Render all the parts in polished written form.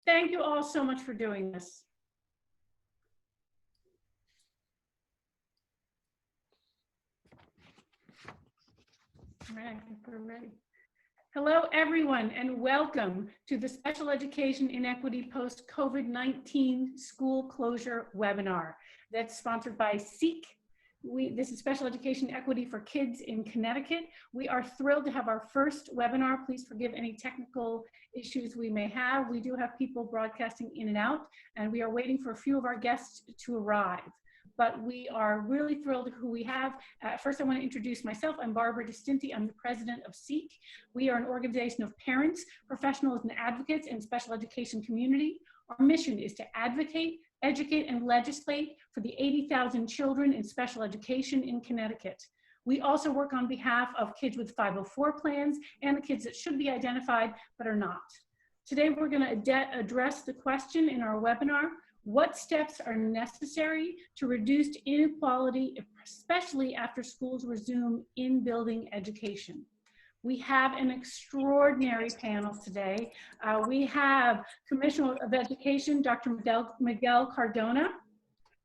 Thank you all so much for doing this. All right, I think we're ready. Hello, everyone, and welcome to the Special Education Inequity Post-COVID-19 School Closure webinar that's sponsored by SEEK. This is Special Education Equity for Kids in Connecticut. We are thrilled to have our first webinar. Please forgive any technical issues we may have. We do have people broadcasting in and out, and we are waiting for a few of our guests to arrive. But we are really thrilled who we have. First, I want to introduce myself. I'm Barbara DeStinti. I'm the president of SEEK. We are an organization of parents, professionals, and advocates in the special education community. Our mission is to advocate, educate, and legislate for the 80,000 children in special education in Connecticut. We also work on behalf of kids with 504 plans and the kids that should be identified but are not. Today, we're going to address the question in our webinar: what steps are necessary to reduce inequality, especially after schools resume in-building education? We have an extraordinary panel today. We have Commissioner of Education, Dr. Miguel Cardona.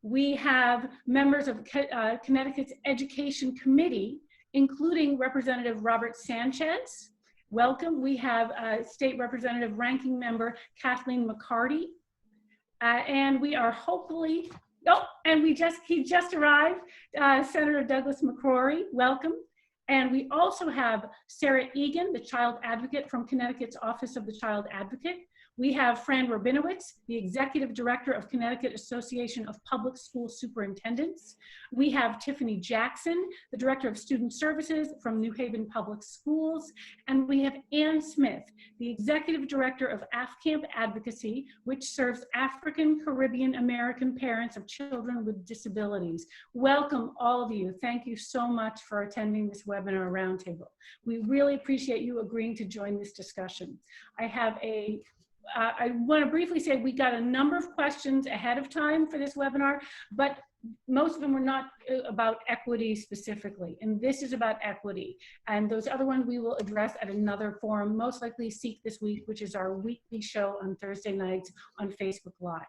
We have members of Connecticut's Education Committee, including Representative Robert Sanchez. Welcome. We have State Representative Ranking Member Kathleen McCarty. And we are hopefully, and he just arrived, Senator Douglas McCrory, welcome. And we also have Sarah Egan, the child advocate from Connecticut's Office of the Child Advocate. We have Fran Rabinowitz, the Executive Director of Connecticut Association of Public School Superintendents. We have Tiffany Jackson, the Director of Student Services from New Haven Public Schools. And we have Ann Smith, the Executive Director of AFCAMP Advocacy, which serves African Caribbean American parents of children with disabilities. Welcome, all of you. Thank you so much for attending this webinar roundtable. We really appreciate you agreeing to join this discussion. I want to briefly say we got a number of questions ahead of time for this webinar, but most of them were not about equity specifically, and this is about equity. And those other ones we will address at another forum, most likely SEEK This Week, which is our weekly show on Thursday nights on Facebook Live.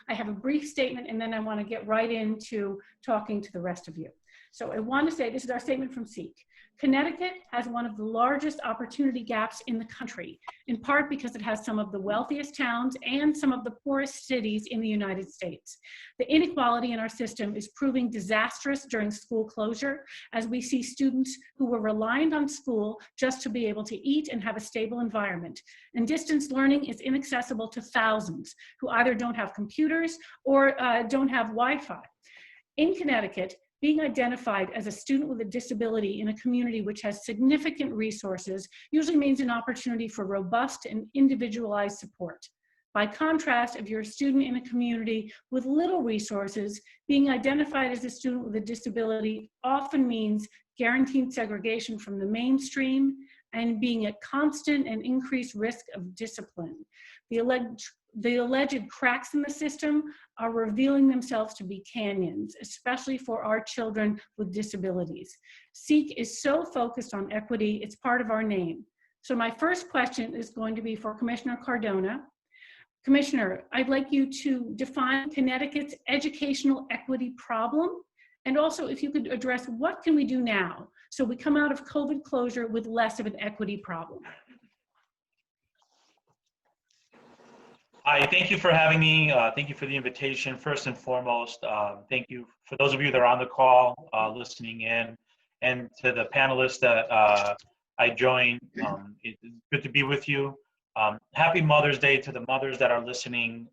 I have a brief statement, and then I want to get right into talking to the rest of you. So I want to say, this is our statement from SEEK. Connecticut has one of the largest opportunity gaps in the country, in part because it has some of the wealthiest towns and some of the poorest cities in the United States. The inequality in our system is proving disastrous during school closure, as we see students who were reliant on school just to be able to eat and have a stable environment. And distance learning is inaccessible to thousands who either don't have computers or don't have Wi-Fi. In Connecticut, being identified as a student with a disability in a community which has significant resources usually means an opportunity for robust and individualized support. By contrast, if you're a student in a community with little resources, being identified as a student with a disability often means guaranteed segregation from the mainstream and being at constant and increased risk of discipline. The alleged cracks in the system are revealing themselves to be canyons, especially for our children with disabilities. SEEK is so focused on equity, it's part of our name. So my first question is going to be for Commissioner Cardona. Commissioner, I'd like you to define Connecticut's educational equity problem, and also if you could address what can we do now so we come out of COVID closure with less of an equity problem. Hi, thank you for having me. Thank you for the invitation. First and foremost, thank you for those of you that are on the call listening in, and to the panelists that I joined. It's good to be with you. Happy Mother's Day to the mothers that are listening.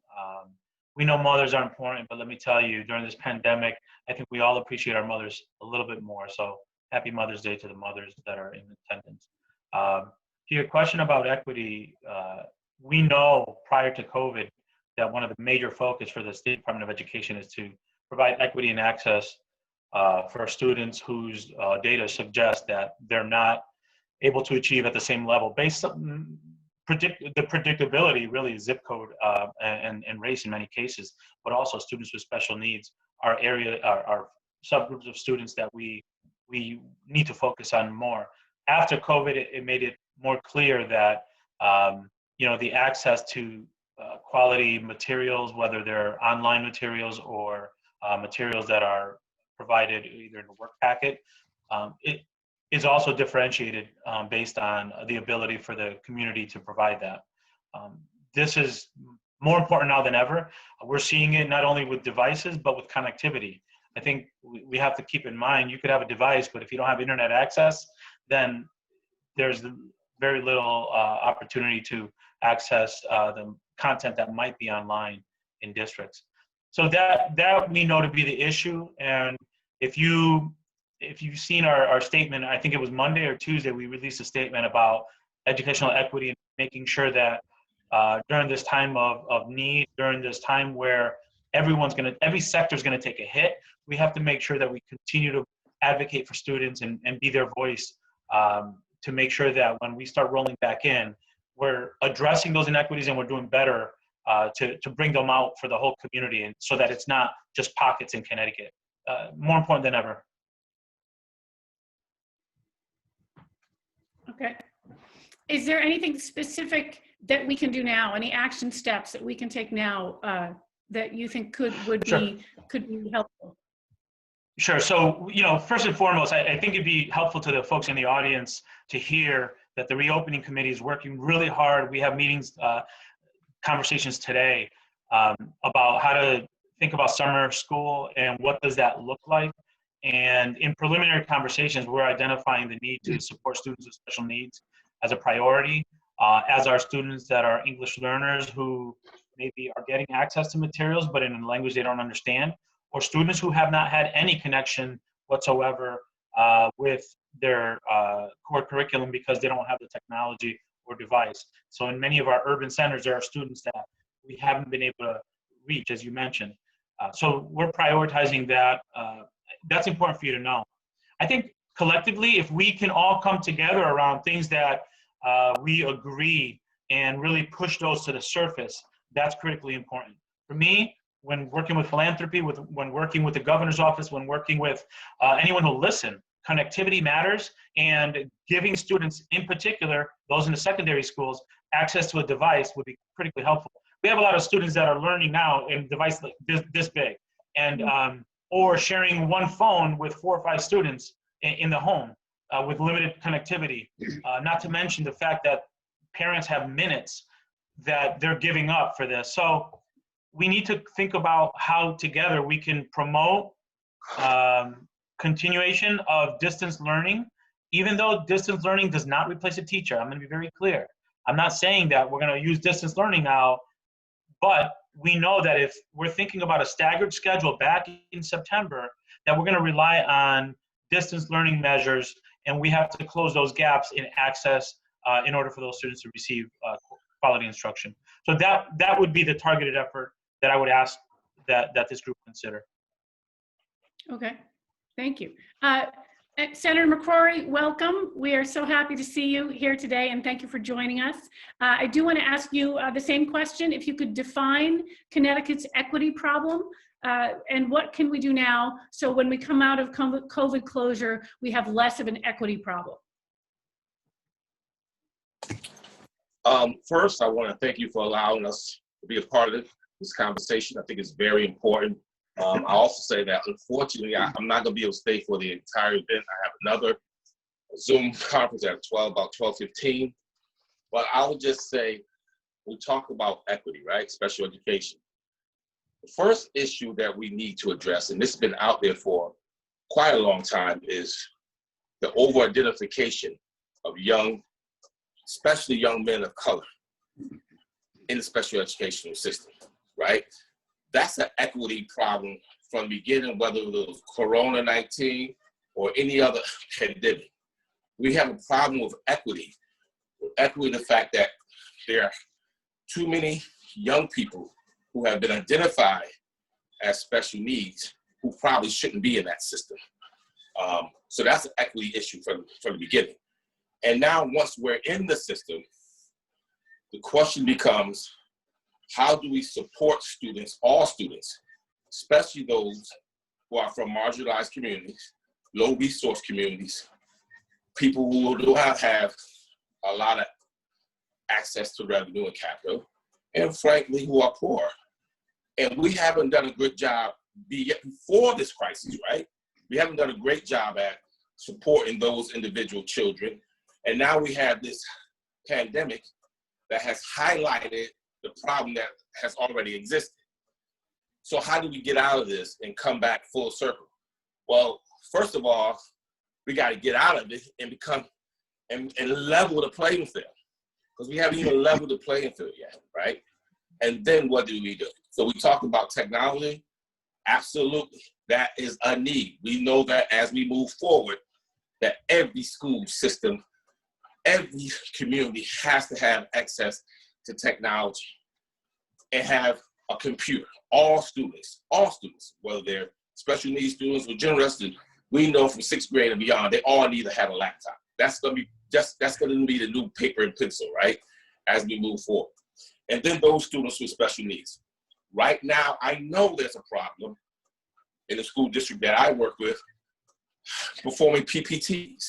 We know mothers are important, but let me tell you, during this pandemic, I think we all appreciate our mothers a little bit more. So happy Mother's Day to the mothers that are in attendance. To your question about equity, we know prior to COVID that one of the major focus for the State Department of Education is to provide equity and access for students whose data suggests that they're not able to achieve at the same level based on the predictability, really zip code and race in many cases, but also students with special needs are subgroups of students that we need to focus on more. After COVID, it made it more clear that the access to quality materials, whether they're online materials or materials that are provided either in a work packet. It is also differentiated based on the ability for the community to provide that. This is more important now than ever. We're seeing it not only with devices, but with connectivity. I think we have to keep in mind, you could have a device, but if you don't have internet access, then there's very little opportunity to access the content that might be online in districts. So that we know to be the issue. And if you've seen our statement, I think it was Monday or Tuesday, we released a statement about educational equity and making sure that during this time of need, during this time where every sector is going to take a hit, we have to make sure that we continue to advocate for students and be their voice to make sure that when we start rolling back in, we're addressing those inequities and we're doing better to bring them out for the whole community, and so that it's not just pockets in Connecticut. More important than ever. Okay. Is there anything specific that we can do now? Any action steps that we can take now that you think could be helpful? Sure. So, first and foremost, I think it'd be helpful to the folks in the audience to hear that the reopening committee is working really hard. We have meetings, conversations today about how to think about summer school and what does that look like. And in preliminary conversations, we're identifying the need to support students with special needs as a priority, as our students that are English learners who maybe are getting access to materials, but in a language they don't understand, or students who have not had any connection whatsoever with their core curriculum because they don't have the technology or device. So in many of our urban centers, there are students that we haven't been able to reach, as you mentioned. So we're prioritizing that. That's important for you to know. I think collectively, if we can all come together around things that we agree and really push those to the surface, that's critically important. For me, when working with philanthropy, when working with the governor's office, when working with anyone who'll listen, connectivity matters, and giving students, in particular, those in the secondary schools, access to a device would be critically helpful. We have a lot of students that are learning now in a device like this big, and or sharing one phone with 4 or 5 students in the home with limited connectivity. Not to mention the fact that parents have minutes that they're giving up for this. So we need to think about how together we can promote continuation of distance learning, even though distance learning does not replace a teacher. I'm going to be very clear. I'm not saying that we're going to use distance learning now, but we know that if we're thinking about a staggered schedule back in September, that we're going to rely on distance learning measures, and we have to close those gaps in access in order for those students to receive quality instruction. So that would be the targeted effort that I would ask that this group consider. Okay, thank you. Senator McCrory, welcome. We are so happy to see you here today, and thank you for joining us. I do want to ask you the same question. If you could define Connecticut's equity problem, and what can we do now so when we come out of COVID closure, we have less of an equity problem? First, I want to thank you for allowing us to be a part of this conversation. I think it's very important. I also say that, unfortunately, I'm not going to be able to stay for the entire event. I have another Zoom conference at about 12:15. But I would just say, we talk about equity, right? Special education. The first issue that we need to address, and this has been out there for quite a long time, is the over-identification of young, especially young men of color in the special educational system, right? That's an equity problem from the beginning, whether it was Corona-19 or any other pandemic. We have a problem with equity. The fact that there are too many young people who have been identified as special needs who probably shouldn't be in that system. So that's an equity issue from the beginning. And now once we're in the system, the question becomes, how do we support students, all students, especially those who are from marginalized communities, low resource communities, people who do not have a lot of access to revenue and capital, and frankly, who are poor. And we haven't done a good job before this crisis, right? We haven't done a great job at supporting those individual children. And now we have this pandemic that has highlighted the problem that has already existed. So how do we get out of this and come back full circle? Well, first of all, we got to get out of it and become and level the playing field, because we haven't even leveled the playing field yet, right? And then what do? So we talk about technology. Absolutely, that is a need. We know that as we move forward, that every school system, every community has to have access to technology and have a computer. All students, whether they're special needs students or general students, we know from 6th grade and beyond, they all need to have a laptop. That's gonna be the new paper and pencil, right? As we move forward. And then those students with special needs. Right now, I know there's a problem in the school district that I work with performing PPTs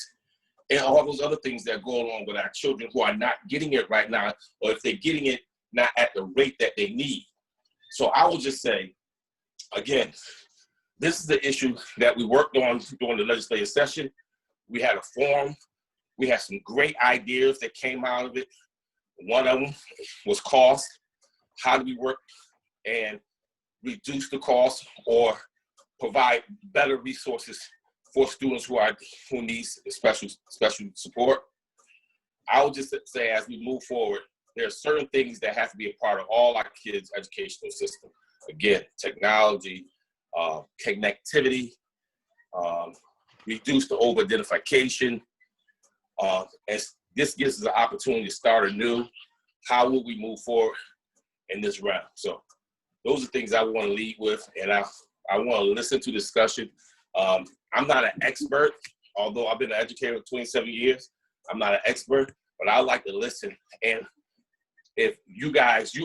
and all those other things that go along with our children who are not getting it right now, or if they're getting it not at the rate that they need. So I will just say, again, this is the issue that we worked on during the legislative session. We had a forum. We had some great ideas that came out of it. One of them was cost. How do we work and reduce the cost or provide better resources for students who need special support? I would just say, as we move forward, there are certain things that have to be a part of all our kids' educational system. Again, technology, connectivity, reduce the over-identification. And this gives us an opportunity to start anew. How will we move forward in this round? So those are things I want to lead with, and I want to listen to discussion. I'm not an expert, although I've been an educator for 27 years. I'm not an expert, but I like to listen. And if you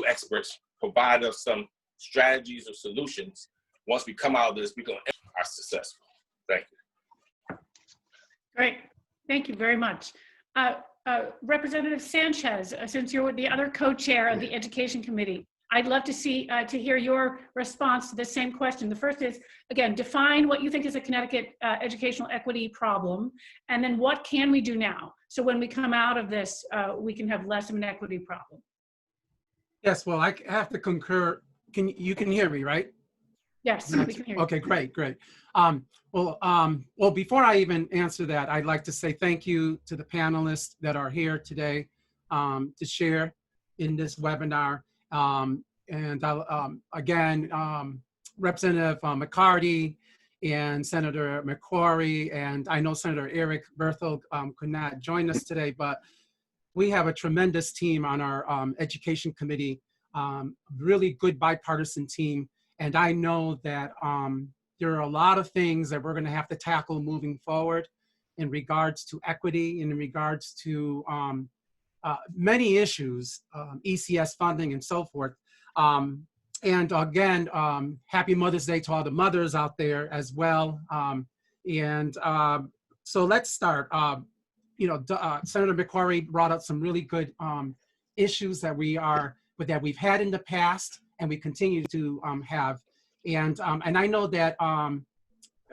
experts, provide us some strategies or solutions, once we come out of this, we're going to are successful. Thank you. Great. Thank you very much. Representative Sanchez, since you're the other co-chair of the Education Committee, I'd love to hear your response to the same question. The first is, again, define what you think is a Connecticut educational equity problem, and then what can we do now? So when we come out of this, we can have less of an equity problem. Yes, well, I have to concur. You can hear me, right? Yes, we can hear you. Okay, great. Well, before I even answer that, I'd like to say thank you to the panelists that are here today to share in this webinar. Again, Representative McCarty and Senator McCrory, and I know Senator Eric Berthold could not join us today, but we have a tremendous team on our Education Committee, really good bipartisan team. And I know that there are a lot of things that we're going to have to tackle moving forward in regards to equity, in regards to many issues, ECS funding and so forth. And again, happy Mother's Day to all the mothers out there as well. So let's start. Senator McCrory brought up some really good issues that we've had in the past and we continue to have. And I know that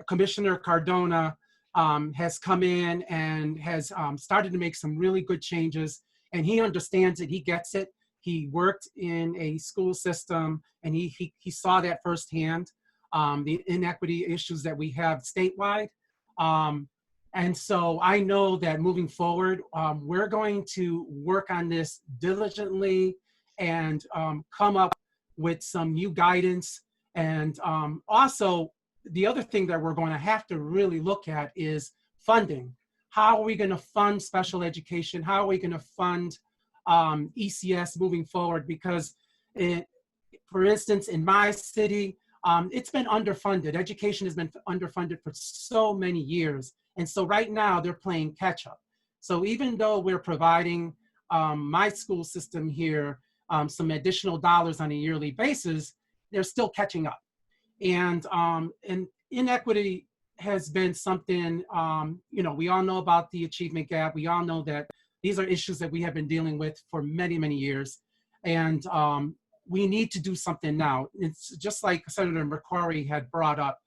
Commissioner Cardona has come in and has started to make some really good changes, and he understands it, he gets it. He worked in a school system and he saw that firsthand, the inequity issues that we have statewide. And so I know that moving forward, we're going to work on this diligently and come up with some new guidance. And also, the other thing that we're going to have to really look at is funding. How are we going to fund special education? How are we going to fund ECS moving forward? Because, for instance, in my city, it's been underfunded. Education has been underfunded for so many years. And so right now they're playing catch up. So even though we're providing my school system here some additional dollars on a yearly basis, they're still catching up. And inequity has been something, we all know about the achievement gap. We all know that these are issues that we have been dealing with for many, many years. And we need to do something now. It's just like Senator McCrory had brought up,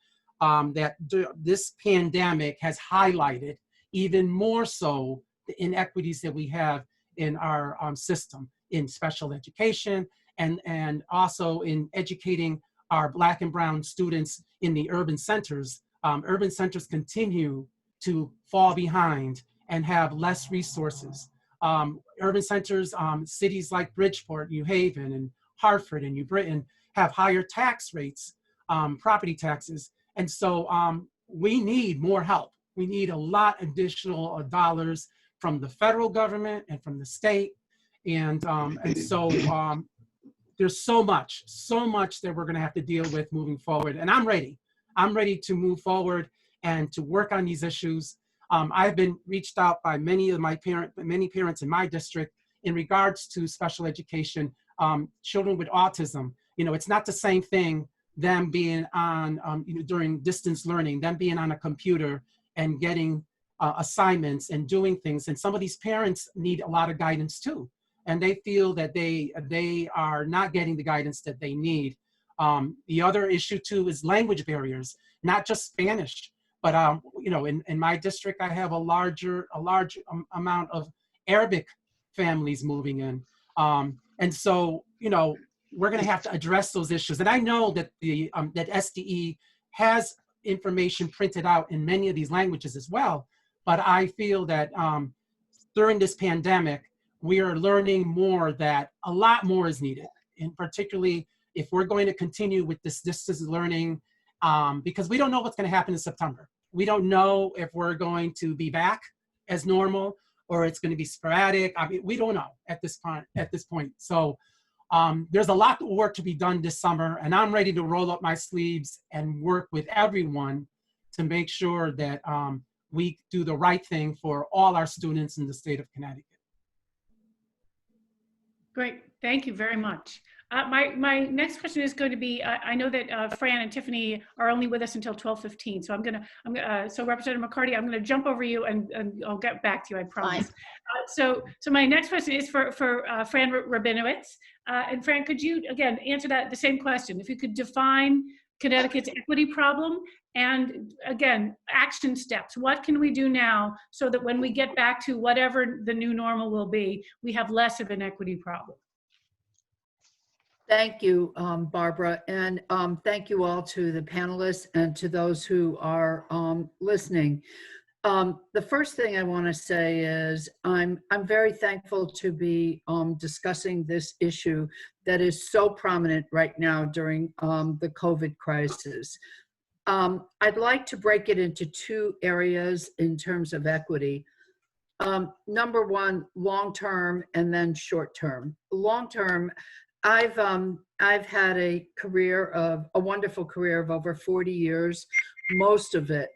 that this pandemic has highlighted even more so the inequities that we have in our system, in special education, and also in educating our Black and brown students in the urban centers. Urban centers continue to fall behind and have less resources. Urban centers, cities like Bridgeport, New Haven, and Hartford, and New Britain have higher tax rates, property taxes. And so we need more help. We need a lot additional dollars from the federal government and from the state. And so there's so much that we're gonna have to deal with moving forward. And I'm ready. I'm ready to move forward and to work on these issues. I've been reached out by many parents in my district in regards to special education, children with autism. You know, it's not the same thing, them being on, during distance learning, them being on a computer and getting assignments and doing things. And some of these parents need a lot of guidance too. And they feel that they are not getting the guidance that they need. The other issue too is language barriers, not just Spanish, but in my district, I have a large amount of Arabic families moving in. And so, we're gonna have to address those issues. And I know that that SDE has information printed out in many of these languages as well. But I feel that during this pandemic, we are learning more, that a lot more is needed. And particularly if we're going to continue with this distance learning, because we don't know what's going to happen in September. We don't know if we're going to be back as normal or it's going to be sporadic. I mean, we don't know at this point. So there's a lot of work to be done this summer, and I'm ready to roll up my sleeves and work with everyone to make sure that we do the right thing for all our students in the state of Connecticut. Great, thank you very much. My next question is going to be, I know that Fran and Tiffany are only with us until 12:15, so so Representative McCarty, I'm gonna jump over you and I'll get back to you, I promise. So my next question is for Fran Rabinowitz. And Fran, could you, again, answer the same question? If you could define Connecticut's equity problem, and again, action steps. What can we do now so that when we get back to whatever the new normal will be, we have less of an equity problem? Thank you, Barbara, and thank you all to the panelists and to those who are listening. The first thing I want to say is I'm very thankful to be discussing this issue that is so prominent right now during the COVID crisis. I'd like to break it into two areas in terms of equity. Number one, long-term, and then short-term. Long-term, I've had a wonderful career of over 40 years, most of it,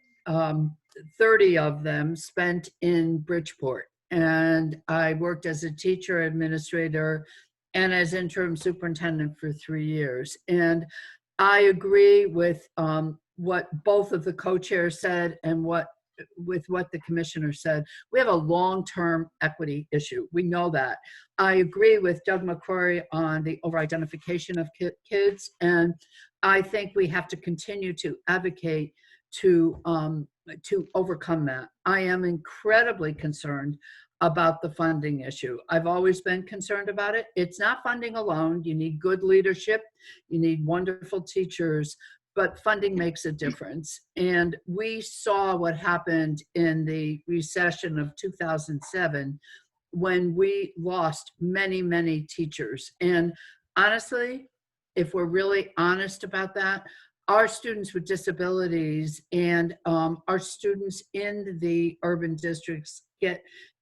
30 of them spent in Bridgeport. And I worked as a teacher, administrator, and as interim superintendent for 3 years. And I agree with what both of the co-chairs said and with what the commissioner said. We have a long-term equity issue. We know that. I agree with Doug McCrory on the over-identification of kids, and I think we have to continue to advocate to overcome that. I am incredibly concerned about the funding issue. I've always been concerned about it. It's not funding alone. You need good leadership. You need wonderful teachers, but funding makes a difference. And we saw what happened in the recession of 2007 when we lost many, many teachers. And honestly, if we're really honest about that, our students with disabilities and our students in the urban districts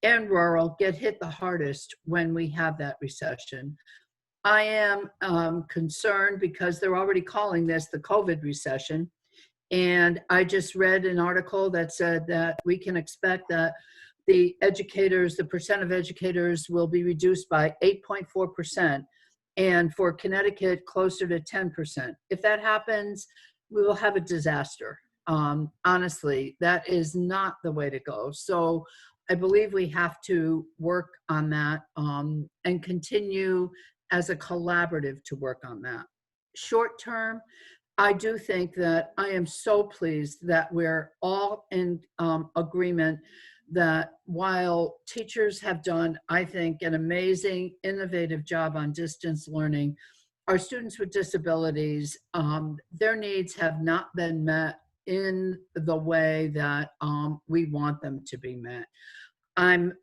and rural get hit the hardest when we have that recession. I am concerned because they're already calling this the COVID recession. And I just read an article that said that we can expect that the percent of educators will be reduced by 8.4%. And for Connecticut, closer to 10%. If that happens, we will have a disaster. Honestly, that is not the way to go. So I believe we have to work on that and continue as a collaborative to work on that. Short term, I do think that I am so pleased that we're all in agreement that while teachers have done, I think, an amazing, innovative job on distance learning, our students with disabilities, their needs have not been met in the way that we want them to be met. I'm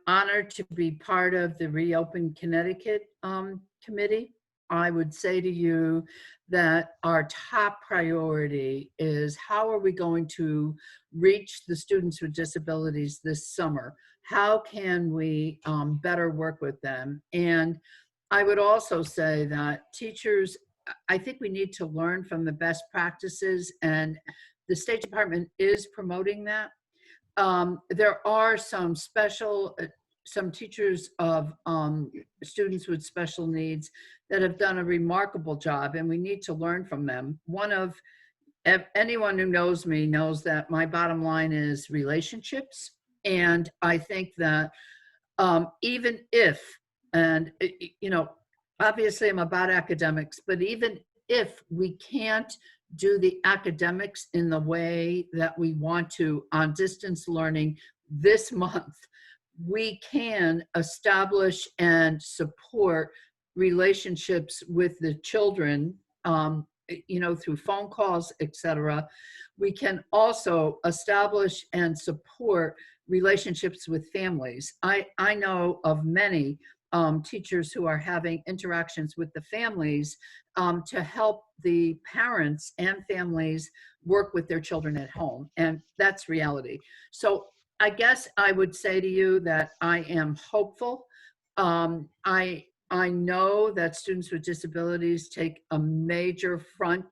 honored to be part of the Reopen Connecticut committee. I would say to you that our top priority is how are we going to reach the students with disabilities this summer? How can we better work with them? And I would also say that teachers, I think we need to learn from the best practices, and the State Department is promoting that. There are some some teachers of students with special needs that have done a remarkable job, and we need to learn from them. Anyone who knows me knows that my bottom line is relationships. And I think that even if, and you know, obviously I'm about academics, but even if we can't do the academics in the way that we want to on distance learning this month, we can establish and support relationships with the children, you know, through phone calls, etc. We can also establish and support relationships with families. I know of many teachers who are having interactions with the families to help the parents and families work with their children at home. And that's reality. So I guess I would say to you that I am hopeful. I know that students with disabilities take a major front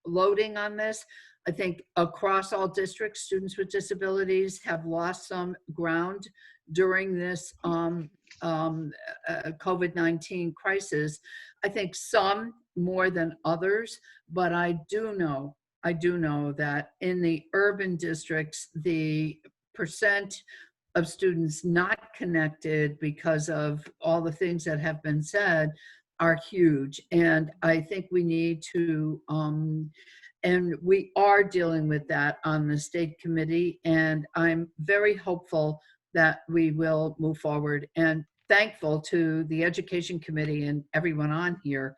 loading on this. I think across all districts, students with disabilities have lost some ground during this COVID-19 crisis. I think some more than others, but I do know that in the urban districts, the percent of students not connected because of all the things that have been said are huge. And I think we need to, and we are dealing with that on the state committee. And I'm very hopeful that we will move forward, and thankful to the education committee and everyone on here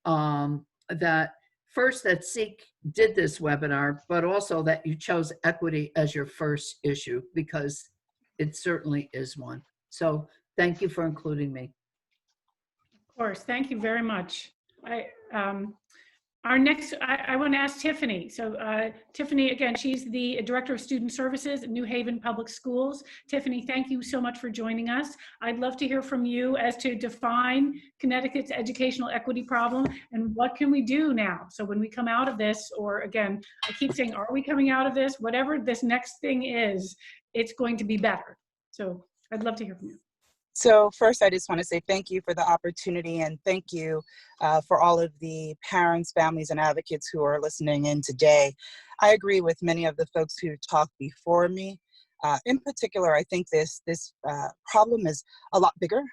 that first that SEEK did this webinar, but also that you chose equity as your first issue, because it certainly is one. So thank you for including me. Of course, thank you very much. Our next, I want to ask Tiffany. So Tiffany, again, she's the Director of Student Services at New Haven Public Schools. Tiffany, thank you so much for joining us. I'd love to hear from you as to define Connecticut's educational equity problem and what can we do now? So when we come out of this, or again, I keep saying, are we coming out of this? Whatever this next thing is, it's going to be better. So I'd love to hear from you. So first, I just want to say thank you for the opportunity, and thank you for all of the parents, families, and advocates who are listening in today. I agree with many of the folks who talked before me. In particular, I think this problem is a lot bigger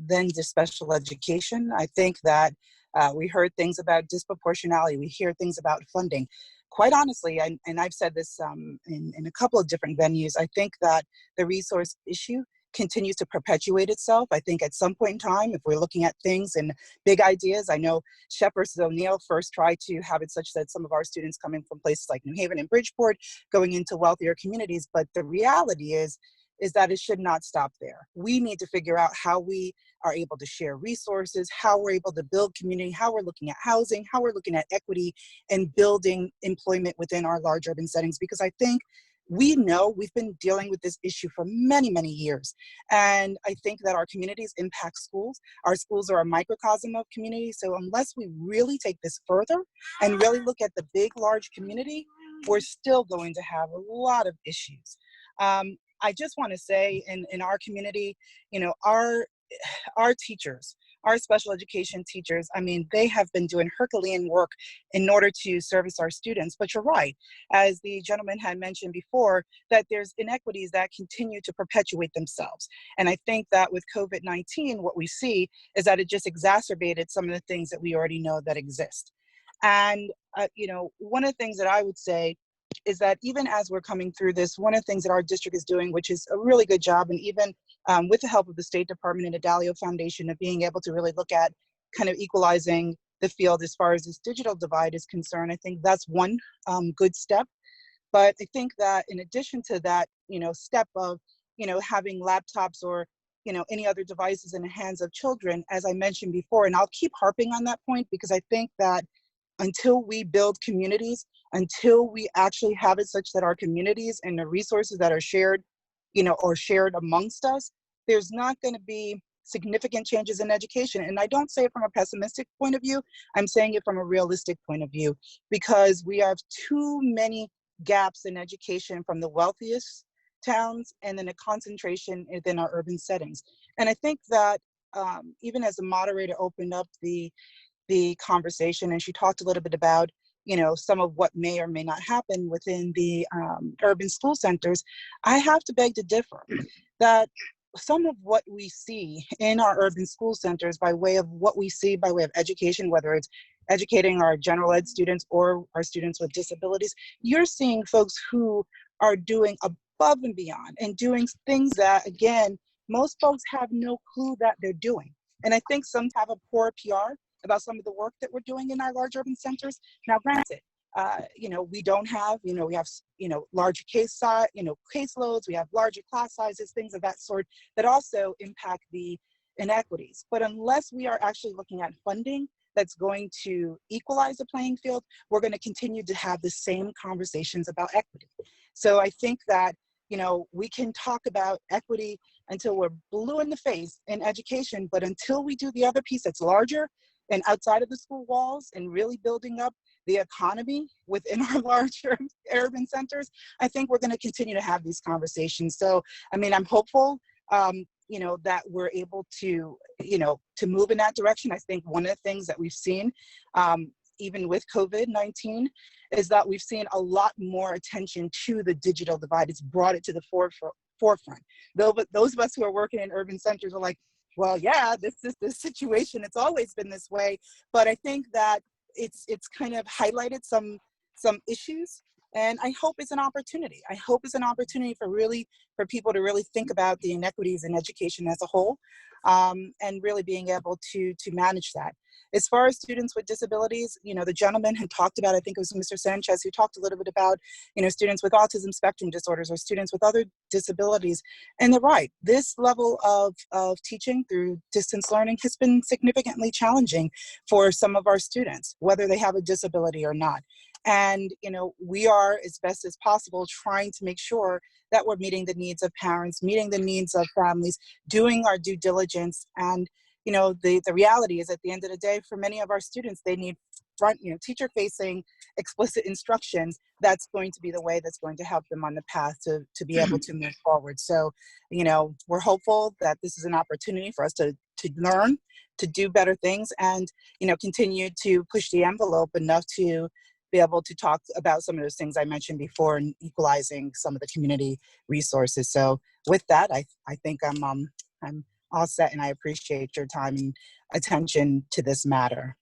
than just special education. I think that we heard things about disproportionality. We hear things about funding. Quite honestly, and I've said this in a couple of different venues, I think that the resource issue continues to perpetuate itself. I think at some point in time, if we're looking at things and big ideas, I know Shep versus O'Neill first tried to have it such that some of our students coming from places like New Haven and Bridgeport going into wealthier communities, but the reality is that it should not stop there. We need to figure out how we are able to share resources, how we're able to build community, how we're looking at housing, how we're looking at equity and building employment within our large urban settings, because I think we know we've been dealing with this issue for many, many years. And I think that our communities impact schools. Our schools are a microcosm of community. So unless we really take this further and really look at the big, large community, we're still going to have a lot of issues. I just want to say in our community, you know, our teachers our special education teachers, I mean, they have been doing Herculean work in order to service our students. But you're right, as the gentleman had mentioned before, that there's inequities that continue to perpetuate themselves. And I think that with COVID-19, what we see is that it just exacerbated some of the things that we already know that exist. And, one of the things that I would say is that even as we're coming through this, one of the things that our district is doing, which is a really good job, and even with the help of the State Department and the Dalio Foundation, of being able to really look at kind of equalizing the field as far as this digital divide is concerned, I think that's one good step. But I think that in addition to that, step of, having laptops or, any other devices in the hands of children, as I mentioned before, and I'll keep harping on that point, because I think that until we build communities, until we actually have it such that our communities and the resources that are shared, or shared amongst us, there's not going to be significant changes in education. And I don't say it from a pessimistic point of view, I'm saying it from a realistic point of view, because we have too many gaps in education from the wealthiest towns and then a concentration within our urban settings. And I think that even as the moderator opened up the conversation, and she talked a little bit about some of what may or may not happen within the urban school centers, I have to beg to differ that some of what we see in our urban school centers by way of what we see by way of education, whether it's educating our general ed students or our students with disabilities, you're seeing folks who are doing above and beyond and doing things that, again, most folks have no clue that they're doing. And I think some have a poor PR about some of the work that we're doing in our large urban centers. Now, granted, we don't have, we have, larger caseloads, we have larger class sizes, things of that sort that also impact the inequities. But unless we are actually looking at funding that's going to equalize the playing field, we're going to continue to have the same conversations about equity. So I think that, we can talk about equity until we're blue in the face in education, but until we do the other piece that's larger and outside of the school walls and really building up the economy within our larger urban centers, I think we're going to continue to have these conversations. So, I mean, I'm hopeful, that we're able to, to move in that direction. I think one of the things that we've seen, even with COVID-19, is that we've seen a lot more attention to the digital divide. It's brought it to the forefront. Those of us who are working in urban centers are like, well, yeah, this is the situation. It's always been this way. But I think that it's kind of highlighted some issues, and I hope it's an opportunity. I hope it's an opportunity for people to really think about the inequities in education as a whole, and really being able to manage that. As far as students with disabilities, the gentleman had talked about, I think it was Mr. Sanchez, who talked a little bit about, students with autism spectrum disorders or students with other disabilities. And they're right, this level of teaching through distance learning has been significantly challenging for some of our students, whether they have a disability or not. And, we are, as best as possible, trying to make sure that we're meeting the needs of parents, meeting the needs of families, doing our due diligence. And the reality is, at the end of the day, for many of our students, they need teacher-facing explicit instructions. That's going to be the way that's going to help them on the path to be able to move forward. So, we're hopeful that this is an opportunity for us to learn, to do better things, and, continue to push the envelope enough to be able to talk about some of those things I mentioned before and equalizing some of the community resources. So with that, I think I'm all set, and I appreciate your time and attention to this matter.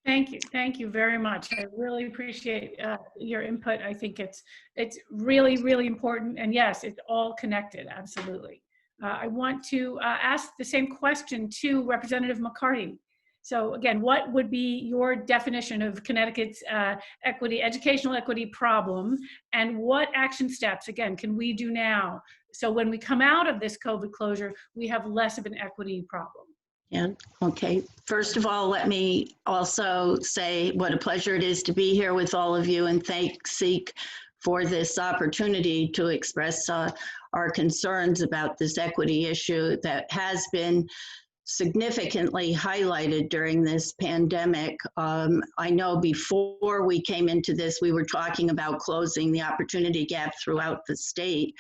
Thank you. Thank you very much. I really appreciate your input. I think it's really, really important. And yes, it's all connected. Absolutely. I want to ask the same question to Representative McCarty. So again, what would be your definition of Connecticut's educational equity problem, and what action steps, again, can we do now so when we come out of this COVID closure, we have less of an equity problem? Yeah, okay. First of all, let me also say what a pleasure it is to be here with all of you, and thank SEEK for this opportunity to express our concerns about this equity issue that has been significantly highlighted during this pandemic. I know before we came into this, we were talking about closing the opportunity gap throughout the state.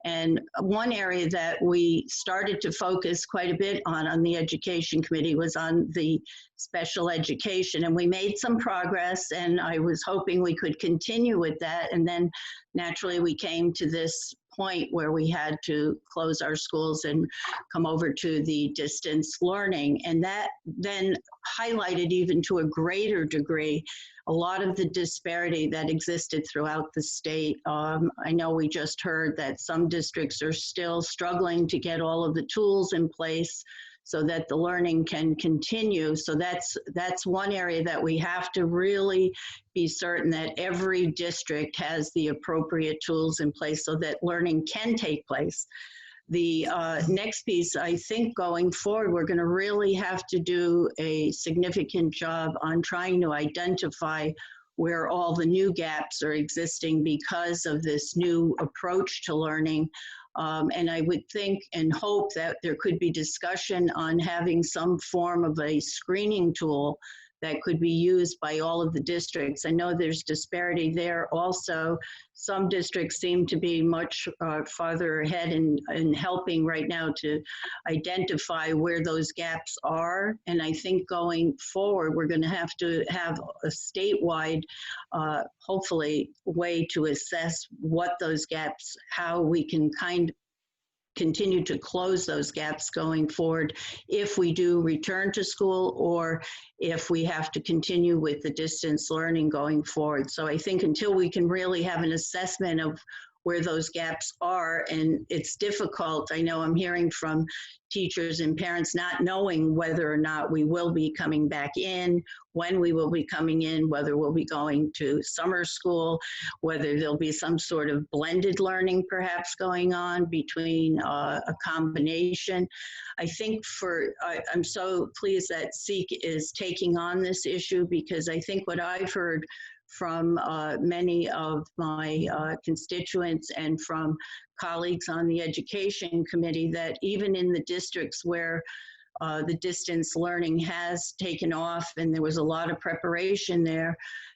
And one area that we started to focus quite a bit on the Education Committee was on the special education. And we made some progress, and I was hoping we could continue with that. And then naturally we came to this point where we had to close our schools and come over to the distance learning. And that then highlighted even to a greater degree a lot of the disparity that existed throughout the state. I know we just heard that some districts are still struggling to get all of the tools in place so that the learning can continue. So that's one area that we have to really be certain that every district has the appropriate tools in place so that learning can take place. The next piece, I think going forward, we're going to really have to do a significant job on trying to identify where all the new gaps are existing because of this new approach to learning. And I would think and hope that there could be discussion on having some form of a screening tool that could be used by all of the districts. I know there's disparity there also. Some districts seem to be much farther ahead in helping right now to identify where those gaps are. And I think going forward, we're going to have a statewide, hopefully, way to assess what those gaps, how we can continue to close those gaps going forward if we do return to school or if we have to continue with the distance learning going forward. So I think until we can really have an assessment of where those gaps are, and it's difficult. I know I'm hearing from teachers and parents not knowing whether or not we will be coming back in, when we will be coming in, whether we'll be going to summer school, whether there'll be some sort of blended learning perhaps going on between a combination. I think I'm so pleased that SEEK is taking on this issue, because I think what I've heard from many of my constituents and from colleagues on the Education Committee, that even in the districts where the distance learning has taken off and there was a lot of preparation there,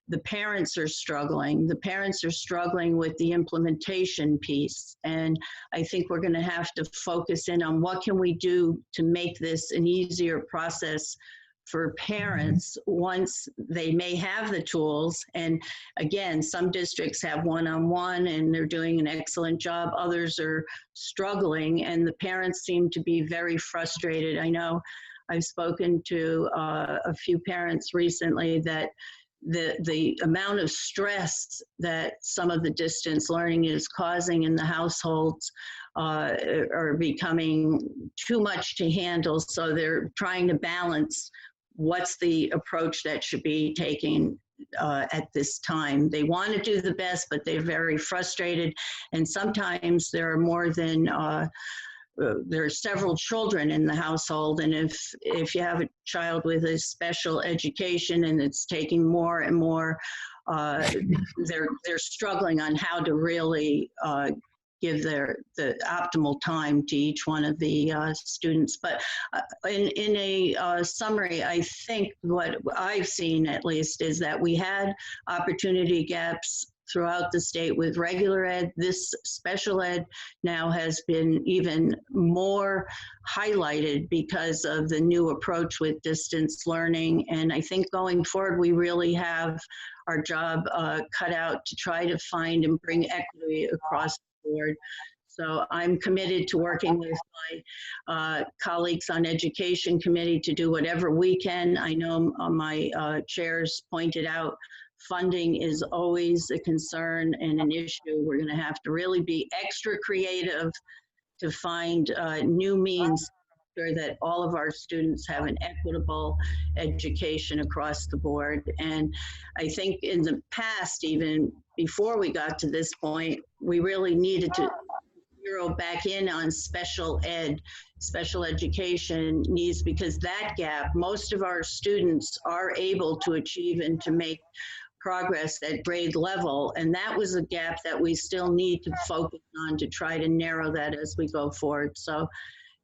the parents are struggling. The parents are struggling with the implementation piece. And I think we're going to have to focus in on what can we do to make this an easier process for parents once they may have the tools. And again, some districts have one-on-one and they're doing an excellent job. Others are struggling, and the parents seem to be very frustrated. I know I've spoken to a few parents recently that the amount of stress that some of the distance learning is causing in the households are becoming too much to handle. So they're trying to balance what's the approach that should be taken at this time. They want to do the best, but they're very frustrated. And sometimes there are more than, there are several children in the household. And if you have a child with a special education and it's taking more and more, they're struggling on how to really give the optimal time to each one of the students. But in a summary, I think what I've seen at least is that we had opportunity gaps throughout the state with regular ed. This special ed now has been even more highlighted because of the new approach with distance learning. And I think going forward, we really have our job cut out to try to find and bring equity across the board. So I'm committed to working with my colleagues on Education Committee to do whatever we can. I know my chairs pointed out funding is always a concern and an issue. We're going to have to really be extra creative to find new means to ensure that all of our students have an equitable education across the board. And I think in the past, even before we got to this point, we really needed to zero back in on special education needs, because that gap, most of our students are able to achieve and to make progress at grade level. And that was a gap that we still need to focus on to try to narrow that as we go forward. So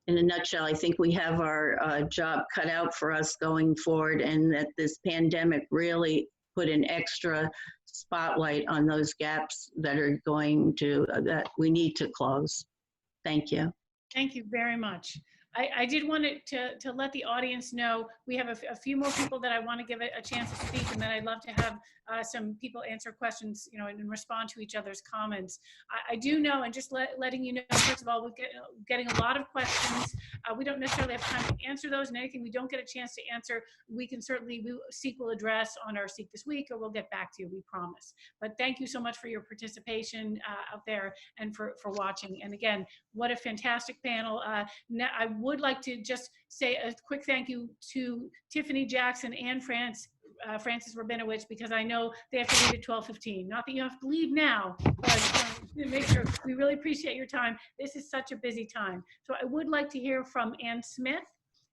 in a nutshell, I think we have our job cut out for us going forward, and that this pandemic really put an extra spotlight on those gaps that are going to, that we need to close. Thank you. Thank you very much. I did want to let the audience know, we have a few more people that I want to give a chance to speak, and then I'd love to have some people answer questions, you know, and respond to each other's comments. I do know, and just letting you know, first of all, we're getting a lot of questions. We don't necessarily have time to answer those, and anything we don't get a chance to answer, we can certainly, Seek will address on our Seek This Week, or we'll get back to you, we promise. But thank you so much for your participation out there, and for watching. And again, what a fantastic panel. Now, I would like to just say a quick thank you to Tiffany Jackson and Francis Rabinowitz, because I know they have to leave at 12:15. Not that you have to leave now, but make sure, we really appreciate your time. This is such a busy time. So I would like to hear from Ann Smith.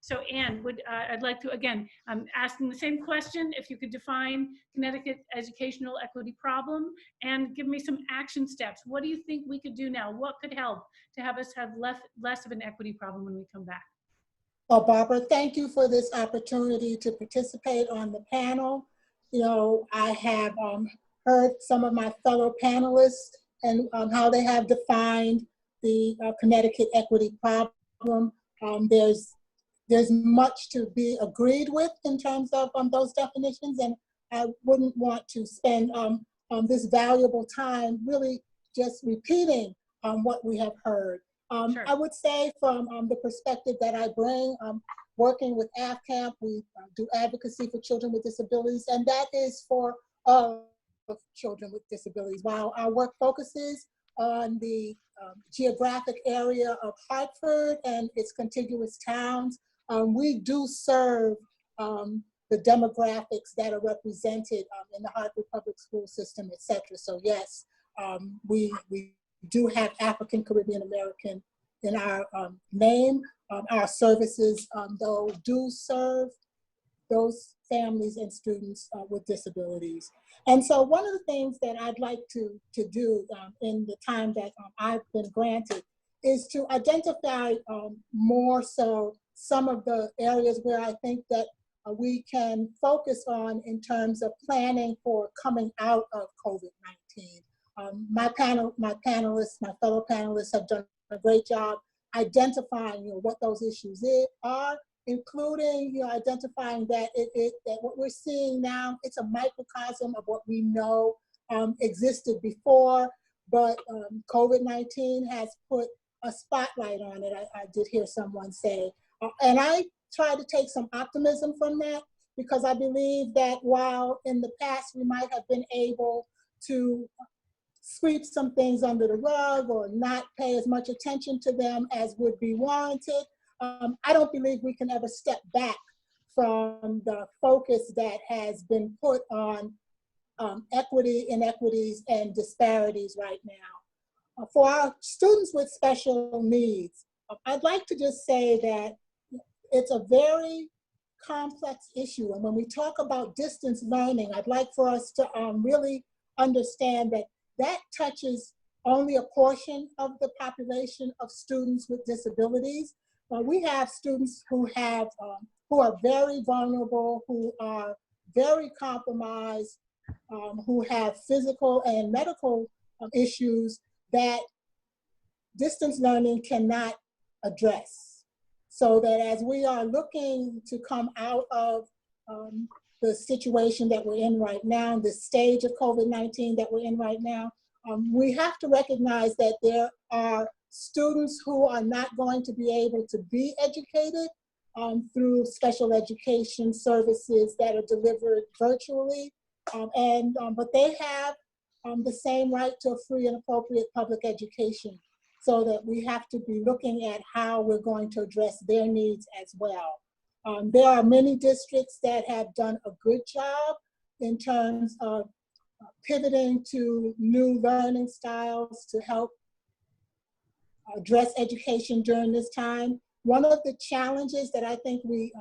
So Ann, I'd like to, again, I'm asking the same question, if you could define Connecticut educational equity problem and give me some action steps. What do you think we could do now? What could help to have us have less of an equity problem when we come back? Well, Barbara, thank you for this opportunity to participate on the panel. You know, I have heard some of my fellow panelists and how they have defined the Connecticut equity problem. There's much to be agreed with in terms of those definitions, and I wouldn't want to spend this valuable time really just repeating what we have heard. Sure. I would say from the perspective that I bring, working with AFCAMP, we do advocacy for children with disabilities, and that is for all of children with disabilities. While our work focuses on the geographic area of Hartford and its contiguous towns, we do serve the demographics that are represented in the Hartford public school system, et cetera. So yes, we do have African Caribbean American in our name. Our services, though, do serve those families and students with disabilities. And so one of the things that I'd like to do in the time that I've been granted is to identify more so some of the areas where I think that we can focus on in terms of planning for coming out of COVID-19. My fellow panelists have done a great job identifying, you know, what those issues are, including, you know, identifying that that what we're seeing now, it's a microcosm of what we know existed before, but COVID-19 has put a spotlight on it. I did hear someone say, and I try to take some optimism from that, because I believe that while in the past we might have been able to sweep some things under the rug or not pay as much attention to them as would be warranted, I don't believe we can ever step back from the focus that has been put on equity, inequities, and disparities right now. For our students with special needs, I'd like to just say that it's a very complex issue. And when we talk about distance learning, I'd like for us to really understand that that touches only a portion of the population of students with disabilities. We have students who are very vulnerable, who are very compromised, who have physical and medical issues that distance learning cannot address. So that as we are looking to come out of the situation that we're in right now, the stage of COVID-19 that we're in right now, we have to recognize that there are students who are not going to be able to be educated through special education services that are delivered virtually, but they have the same right to a free and appropriate public education, so that we have to be looking at how we're going to address their needs as well. There are many districts that have done a good job in terms of pivoting to new learning styles to help address education during this time. One of the challenges that I think we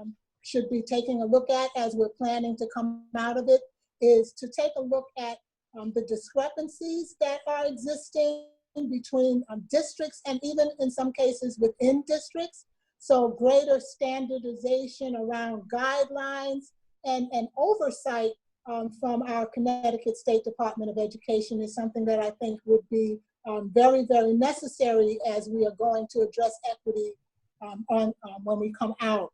should be taking a look at as we're planning to come out of it is to take a look at the discrepancies that are existing between districts, and even in some cases within districts. So greater standardization around guidelines and oversight from our Connecticut State Department of Education is something that I think would be very, very necessary as we are going to address equity when we come out.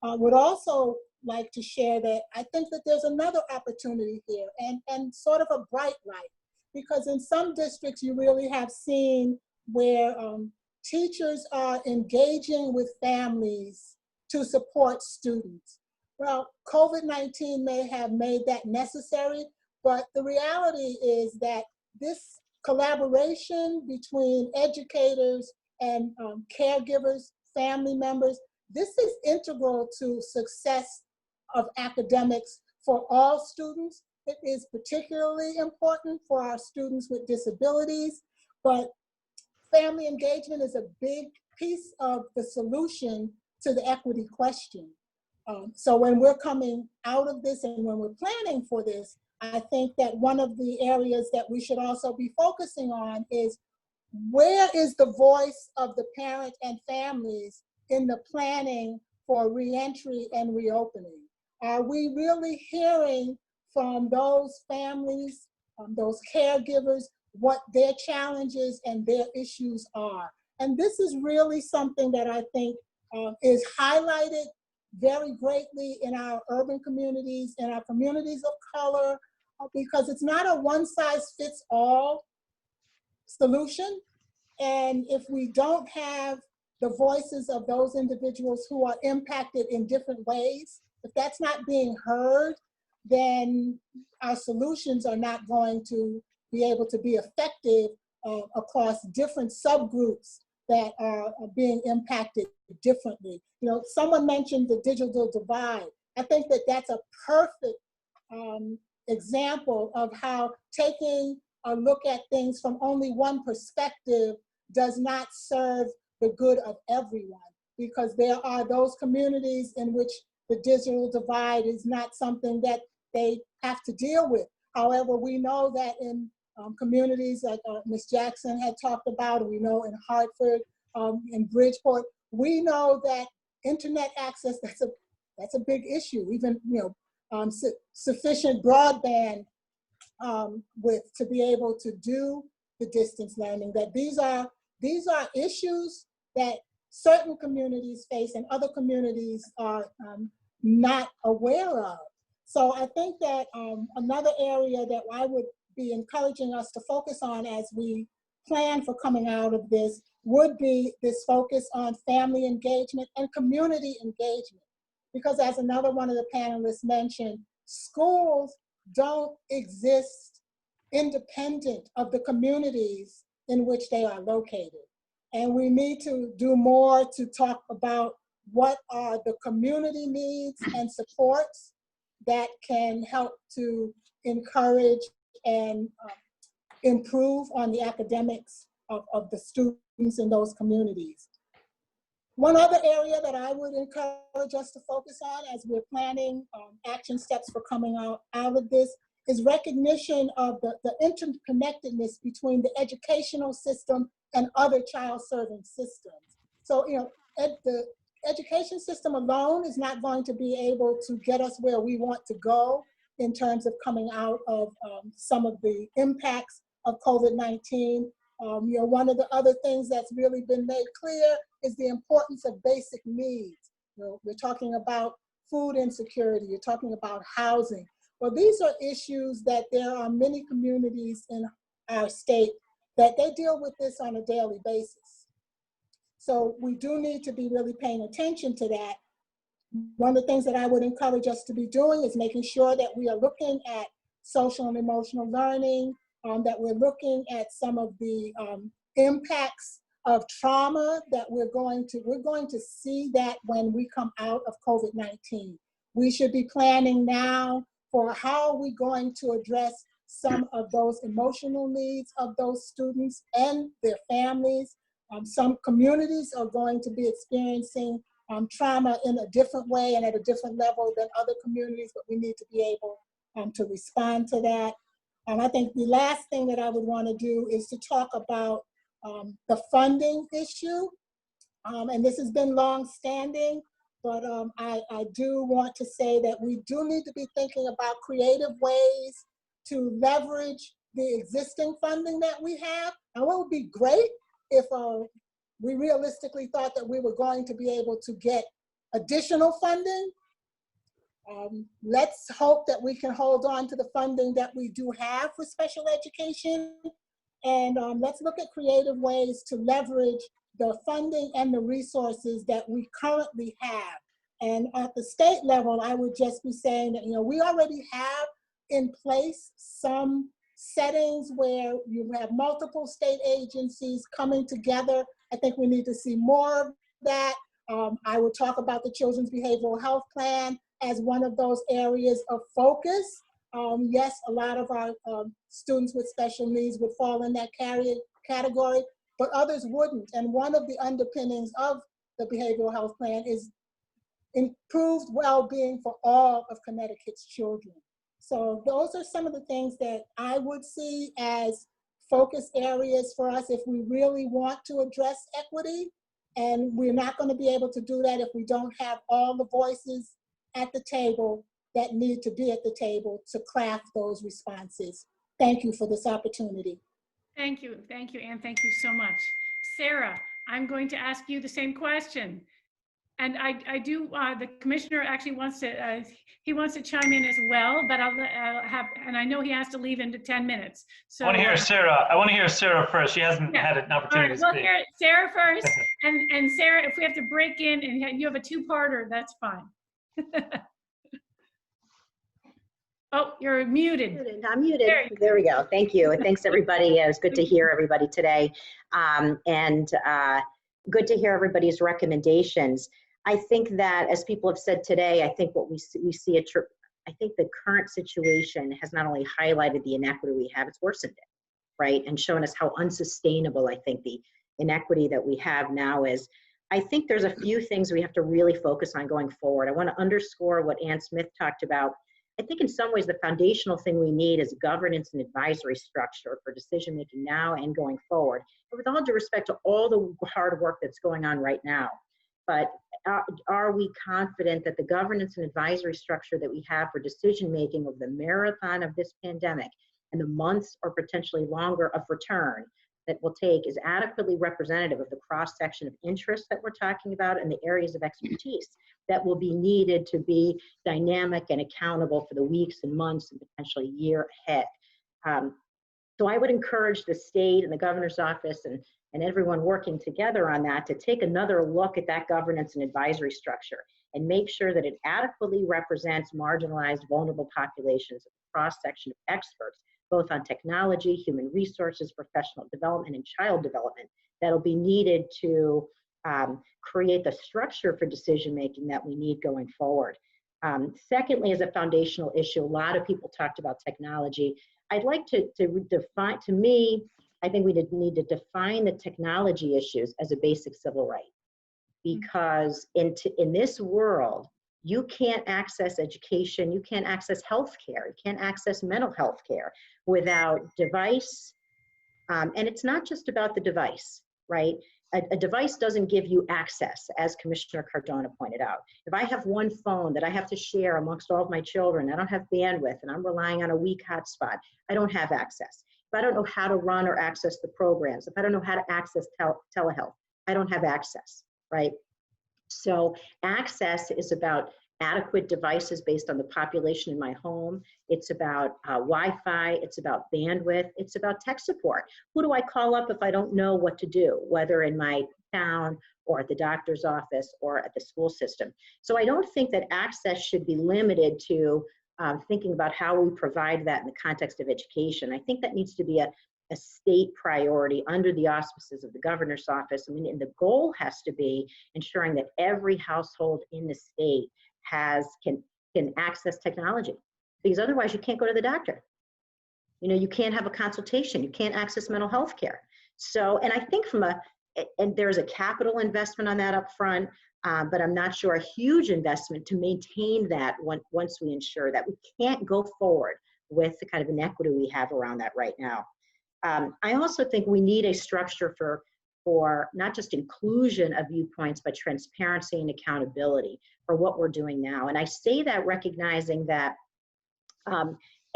I would also like to share that I think that there's another opportunity here and sort of a bright light, because in some districts you really have seen where teachers are engaging with families to support students. Well, COVID-19 may have made that necessary, but the reality is that this collaboration between educators and caregivers, family members, this is integral to success of academics for all students. It is particularly important for our students with disabilities, but family engagement is a big piece of the solution to the equity question. So when we're coming out of this and when we're planning for this, I think that one of the areas that we should also be focusing on is where is the voice of the parent and families in the planning for reentry and reopening? Are we really hearing from those families, those caregivers, what their challenges and their issues are? And this is really something that I think is highlighted very greatly in our urban communities, in our communities of color, because it's not a one-size-fits-all solution. And if we don't have the voices of those individuals who are impacted in different ways, if that's not being heard, then our solutions are not going to be able to be effective across different subgroups that are being impacted differently. You know, someone mentioned the digital divide. I think that that's a perfect example of how taking a look at things from only one perspective does not serve the good of everyone, because there are those communities in which the digital divide is not something that they have to deal with. However, we know that in communities like Ms. Jackson had talked about, we know in Hartford, in Bridgeport, we know that internet access, that's a big issue. Even, you know, sufficient broadband to be able to do the distance learning, that these are issues that certain communities face and other communities are not aware of. So I think that another area that I would be encouraging us to focus on as we plan for coming out of this would be this focus on family engagement and community engagement. Because as another one of the panelists mentioned, schools don't exist independent of the communities in which they are located. And we need to do more to talk about what are the community needs and supports that can help to encourage and improve on the academics of the students in those communities. One other area that I would encourage us to focus on as we're planning action steps for coming out of this is recognition of the interconnectedness between the educational system and other child-serving systems. So, you know, the education system alone is not going to be able to get us where we want to go in terms of coming out of some of the impacts of COVID-19. You know, one of the other things that's really been made clear is the importance of basic needs. You know, we're talking about food insecurity, you're talking about housing. Well, these are issues that there are many communities in our state that they deal with this on a daily basis. So we do need to be really paying attention to that. One of the things that I would encourage us to be doing is making sure that we are looking at social and emotional learning, that we're looking at some of the impacts of trauma that we're going to see that when we come out of COVID-19. We should be planning now for how are we going to address some of those emotional needs of those students and their families. Some communities are going to be experiencing trauma in a different way and at a different level than other communities, but we need to be able to respond to that. I think the last thing that I would want to do is to talk about the funding issue. and this has been long-standing, but I do want to say that we do need to be thinking about creative ways to leverage the existing funding that we have. And what would be great if we realistically thought that we were going to be able to get additional funding. Let's hope that we can hold on to the funding that we do have for special education. And let's look at creative ways to leverage the funding and the resources that we currently have. And at the state level, I would just be saying that, we already have in place some settings where you have multiple state agencies coming together. I think we need to see more of that. I would talk about the Children's Behavioral Health Plan as one of those areas of focus. Yes, a lot of our students with special needs would fall in that category, but others wouldn't. And one of the underpinnings of the behavioral health plan is improved well-being for all of Connecticut's children. So those are some of the things that I would see as focus areas for us if we really want to address equity. And we're not going to be able to do that if we don't have all the voices at the table that need to be at the table to craft those responses. Thank you for this opportunity. Thank you, Anne, thank you so much. Sarah, I'm going to ask you the same question. And I do, the commissioner actually wants to, he wants to chime in as well, but I'll have, and I know he has to leave into 10 minutes. So I want to hear Sarah. I want to hear Sarah first. She hasn't had an opportunity to we'll speak. hear Sarah first, and Sarah, if we have to break in and you have a two-parter, that's fine. Oh, you're muted. I'm muted. There we go. Thank you. And thanks, everybody. It was good to hear everybody today. And good to hear everybody's recommendations. I think that, as people have said today, I think what we see I think the current situation has not only highlighted the inequity we have, it's worsened it, right? And shown us how unsustainable I think the inequity that we have now is. I think there's a few things we have to really focus on going forward. I want to underscore what Ann Smith talked about. I think in some ways the foundational thing we need is governance and advisory structure for decision making now and going forward. But with all due respect to all the hard work that's going on right now, but are we confident that the governance and advisory structure that we have for decision making over the marathon of this pandemic and the months or potentially longer of return that will take is adequately representative of the cross-section of interests that we're talking about and the areas of expertise that will be needed to be dynamic and accountable for the weeks and months and potentially year ahead. So I would encourage the state and the governor's office and everyone working together on that to take another look at that governance and advisory structure and make sure that it adequately represents marginalized, vulnerable populations, a cross-section of experts, both on technology, human resources, professional development, and child development that'll be needed to create the structure for decision-making that we need going forward. Secondly, as a foundational issue, a lot of people talked about technology. I'd like to define, to me, I think we need to define the technology issues as a basic civil right. Because in this world, you can't access education, you can't access healthcare, you can't access mental health care without device. And it's not just about the device, right? A device doesn't give you access, as Commissioner Cardona pointed out. If I have one phone that I have to share amongst all of my children, I don't have bandwidth and I'm relying on a weak hotspot, I don't have access. If I don't know how to run or access the programs, if I don't know how to access telehealth, I don't have access, right? So access is about adequate devices based on the population in my home. It's about Wi-Fi, it's about bandwidth, it's about tech support. Who do I call up if I don't know what to do, whether in my town or at the doctor's office or at the school system? So I don't think that access should be limited to thinking about how we provide that in the context of education. I think that needs to be a state priority under the auspices of the governor's office. I mean, and the goal has to be ensuring that every household in the state can access technology, because otherwise you can't go to the doctor. You know, you can't have a consultation, you can't access mental health care. So, and I think and there's a capital investment on that up front, but I'm not sure a huge investment to maintain that once we ensure that we can't go forward with the kind of inequity we have around that right now. I also think we need a structure for for not just inclusion of viewpoints, but transparency and accountability for what we're doing now. And I say that recognizing that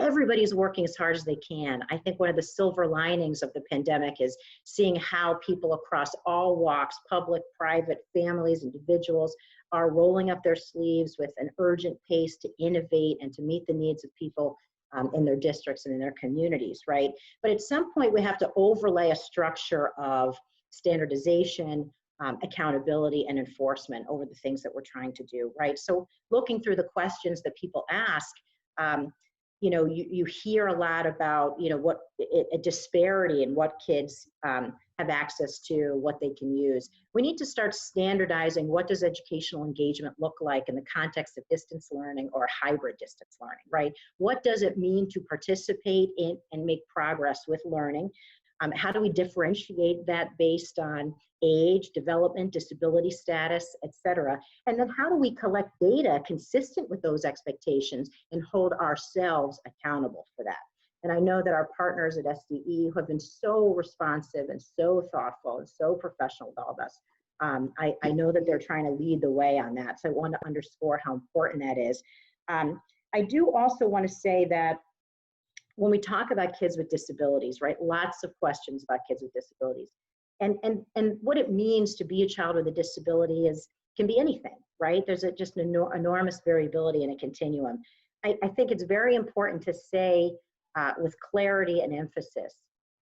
everybody's working as hard as they can. I think one of the silver linings of the pandemic is seeing how people across all walks, public, private, families, individuals, are rolling up their sleeves with an urgent pace to innovate and to meet the needs of people in their districts and in their communities, right? But at some point, we have to overlay a structure of standardization, accountability, and enforcement over the things that we're trying to do, right? So looking through the questions that people ask, you know, you hear a lot about, you know, what a disparity in what kids have access to, what they can use. We need to start standardizing what does educational engagement look like in the context of distance learning or hybrid distance learning, right? What does it mean to participate in and make progress with learning? How do we differentiate that based on age, development, disability status, et cetera? And then how do we collect data consistent with those expectations and hold ourselves accountable for that? And I know that our partners at SDE who have been so responsive and so thoughtful and so professional with all of us, I know that they're trying to lead the way on that. So I want to underscore how important that is. I do also want to say that when we talk about kids with disabilities, right, lots of questions about kids with disabilities. And what it means to be a child with a disability can be anything, right? There's just an enormous variability in a continuum. I think it's very important to say with clarity and emphasis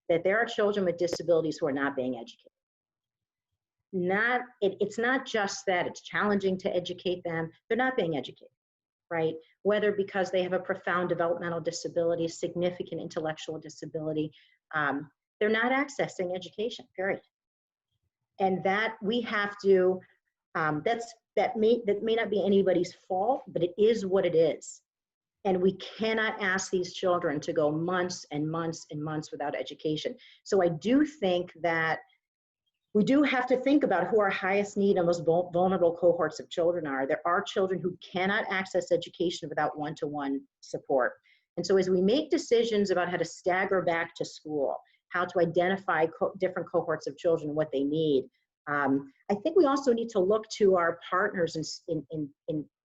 that there are children with disabilities who are not being educated. It's not just that it's challenging to educate them, they're not being educated, right? Whether because they have a profound developmental disability, significant intellectual disability, they're not accessing education, period. And that we have to, that may not be anybody's fault, but it is what it is. And we cannot ask these children to go months and months and months without education. So I do think that we do have to think about who our highest need and most vulnerable cohorts of children are. There are children who cannot access education without one-to-one support. And so as we make decisions about how to stagger back to school, how to identify different cohorts of children and what they need, I think we also need to look to our partners in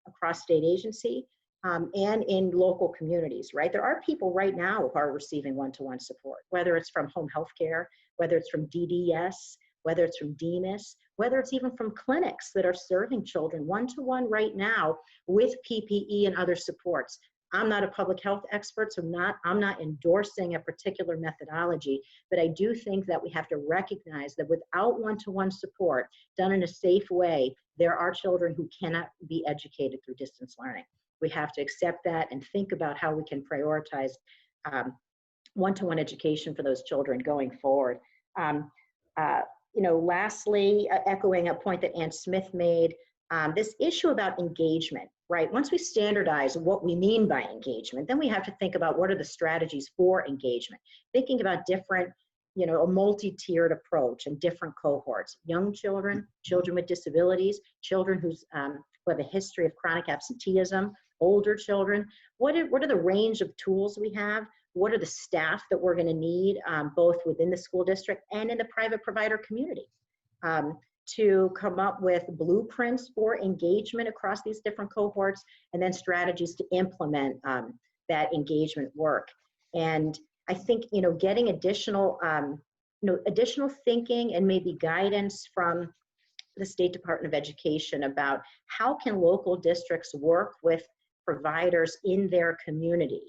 across state agency and in local communities, right? There are people right now who are receiving one-to-one support, whether it's from home health care, whether it's from DDS, whether it's from DMIS, whether it's even from clinics that are serving children one-to-one right now with PPE and other supports. I'm not a public health expert, so I'm not endorsing a particular methodology, but I do think that we have to recognize that without one-to-one support done in a safe way, there are children who cannot be educated through distance learning. We have to accept that and think about how we can prioritize one-to-one education for those children going forward. You know, lastly, echoing a point that Ann Smith made, this issue about engagement, right? Once we standardize what we mean by engagement, then we have to think about what are the strategies for engagement. Thinking about different, you know, a multi-tiered approach and different cohorts. Young children, children with disabilities, children who have a history of chronic absenteeism, older children. What are the range of tools we have? What are the staff that we're going to need, both within the school district and in the private provider community, to come up with blueprints for engagement across these different cohorts, and then strategies to implement that engagement work. And I think, you know, getting additional, additional thinking and maybe guidance from the State Department of Education about how can local districts work with providers in their community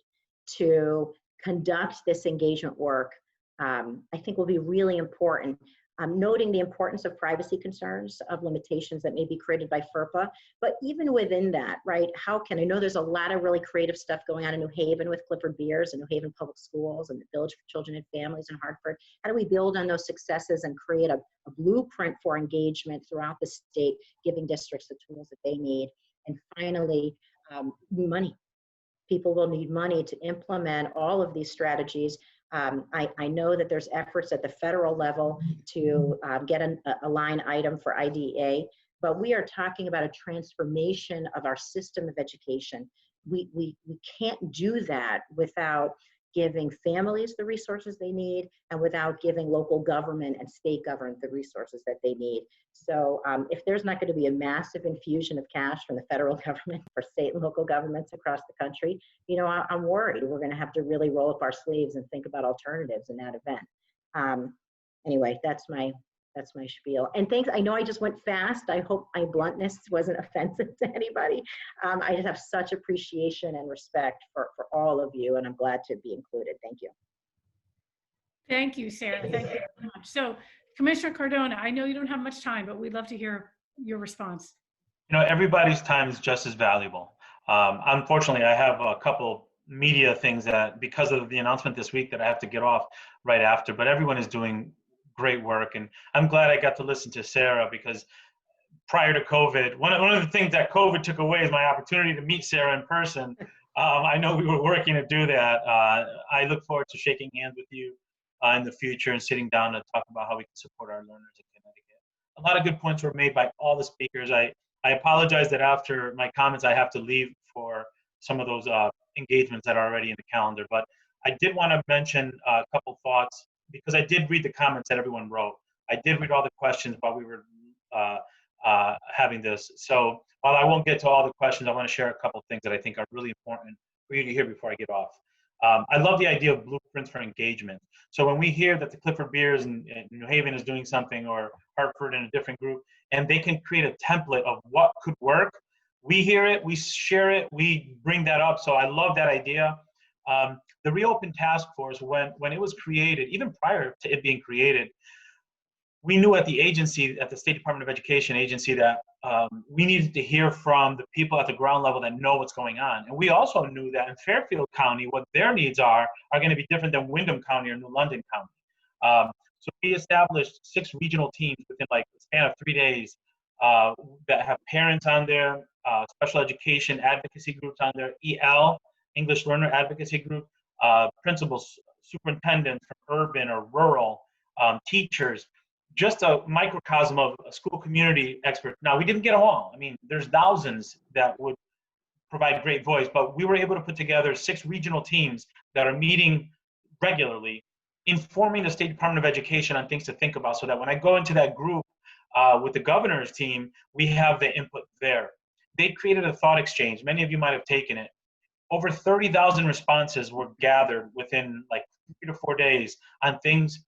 to conduct this engagement work, I think will be really important. Noting the importance of privacy concerns, of limitations that may be created by FERPA, but even within that, right, how can, I know there's a lot of really creative stuff going on in New Haven with Clifford Beers and New Haven Public Schools and the Village for Children and Families in Hartford. How do we build on those successes and create a blueprint for engagement throughout the state, giving districts the tools that they need? And finally, money. People will need money to implement all of these strategies. I know that there's efforts at the federal level to get a line item for IDEA, but we are talking about a transformation of our system of education. We can't do that without giving families the resources they need and without giving local government and state government the resources that they need. So if there's not going to be a massive infusion of cash from the federal government for state and local governments across the country, I'm worried we're going to have to really roll up our sleeves and think about alternatives in that event. Anyway, that's my spiel. And thanks. I know I just went fast. I hope my bluntness wasn't offensive to anybody. I just have such appreciation and respect for all of you, and I'm glad to be included. Thank you. Thank you, Sarah. Thank you very much. So, Commissioner Cardona, I know you don't have much time, but we'd love to hear your response. Everybody's time is just as valuable. Unfortunately, I have a couple media things that, because of the announcement this week, that I have to get off right after, but everyone is doing great work. And I'm glad I got to listen to Sarah, because prior to COVID, one of the things that COVID took away is my opportunity to meet Sarah in person. I know we were working to do that. I look forward to shaking hands with you in the future and sitting down to talk about how we can support our learners in Connecticut. A lot of good points were made by all the speakers. I apologize that after my comments, I have to leave for some of those engagements that are already in the calendar, but I did want to mention a couple thoughts, because I did read the comments that everyone wrote. I did read all the questions while we were having this. So while I won't get to all the questions, I want to share a couple things that I think are really important for you to hear before I get off. I love the idea of blueprints for engagement. So when we hear that the Clifford Beers in New Haven is doing something, or Hartford in a different group, and they can create a template of what could work, we hear it, we share it, we bring that up. So I love that idea. The Reopen Task Force, when it was created, even prior to it being created, we knew at the agency, at the State Department of Education agency, that we needed to hear from the people at the ground level that know what's going on. And we also knew that in Fairfield County, what their needs are going to be different than Wyndham County or New London County. So we established 6 regional teams within like the span of 3 days that have parents on there, special education advocacy groups on there, EL, English Learner Advocacy Group, principals, superintendents from urban or rural, teachers, just a microcosm of a school community expert. Now, we didn't get them all. I mean, there's thousands that would provide great voice, but we were able to put together 6 regional teams that are meeting regularly, informing the State Department of Education on things to think about, so that when I go into that group with the governor's team, we have the input there. They created a thought exchange. Many of you might have taken it. Over 30,000 responses were gathered within like 3 to 4 days on things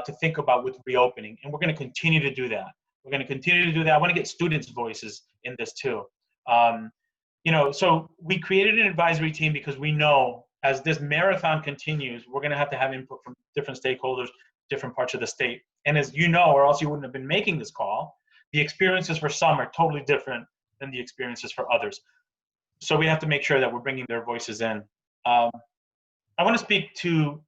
to think about with reopening. And we're going to continue to do that. We're going to continue to do that. I want to get students' voices in this too. So we created an advisory team because we know as this marathon continues, we're going to have input from different stakeholders, different parts of the state. And as you know, or else you wouldn't have been making this call, the experiences for some are totally different than the experiences for others. So we have to make sure that we're bringing their voices in. I want to speak to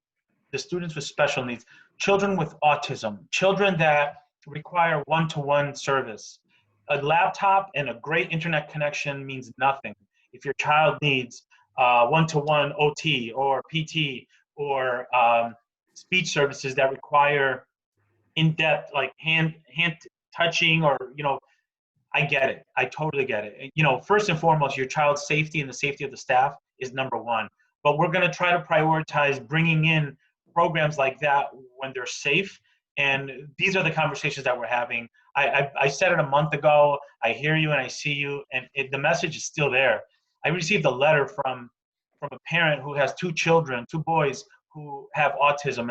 the students with special needs, children with autism, children that require one-to-one service. A laptop and a great internet connection means nothing if your child needs one-to-one OT or PT or speech services that require in-depth, like hand touching, or I get it. I totally get it. First and foremost, your child's safety and the safety of the staff is number one. But we're going to try to prioritize bringing in programs like that when they're safe. And these are the conversations that we're having. I said it a month ago. I hear you and I see you, and the message is still there. I received a letter from a parent who has 2 children, 2 boys who have autism,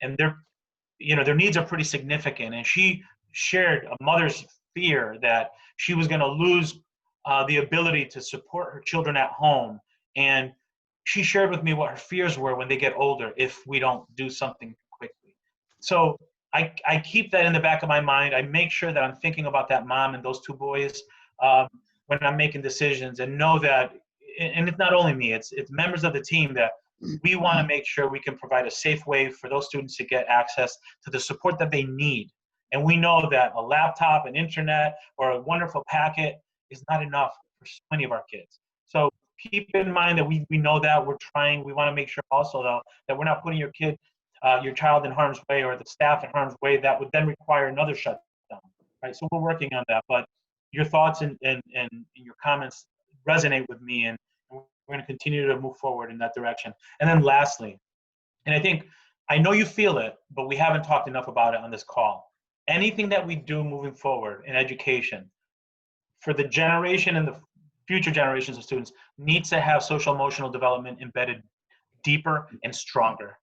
and their needs are pretty significant. And she shared a mother's fear that she was going to lose the ability to support her children at home. And she shared with me what her fears were when they get older if we don't do something quickly. So I keep that in the back of my mind. I make sure that I'm thinking about that mom and those 2 boys when I'm making decisions, and know that, and it's not only me, it's members of the team, that we want to make sure we can provide a safe way for those students to get access to the support that they need. And we know that a laptop, an internet, or a wonderful packet is not enough for so many of our kids. So keep in mind that we know that we're trying. We want to make sure also, though, that we're not putting your child in harm's way, or the staff in harm's way that would then require another shutdown, right? So we're working on that. But your thoughts and your comments resonate with me, and we're going to continue to move forward in that direction. And then lastly, And I know you feel it, but we haven't talked enough about it on this call. Anything that we do moving forward in education for the generation and the future generations of students needs to have social emotional development embedded deeper and stronger.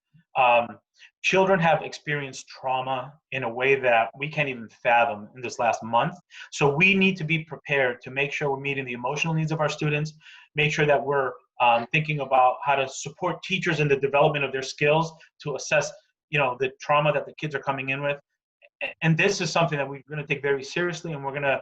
Children have experienced trauma in a way that we can't even fathom in this last month. So we need to be prepared to make sure we're meeting the emotional needs of our students, make sure that we're thinking about how to support teachers in the development of their skills to assess, the trauma that the kids are coming in with. And this is something that we're going to take very seriously, and we're going to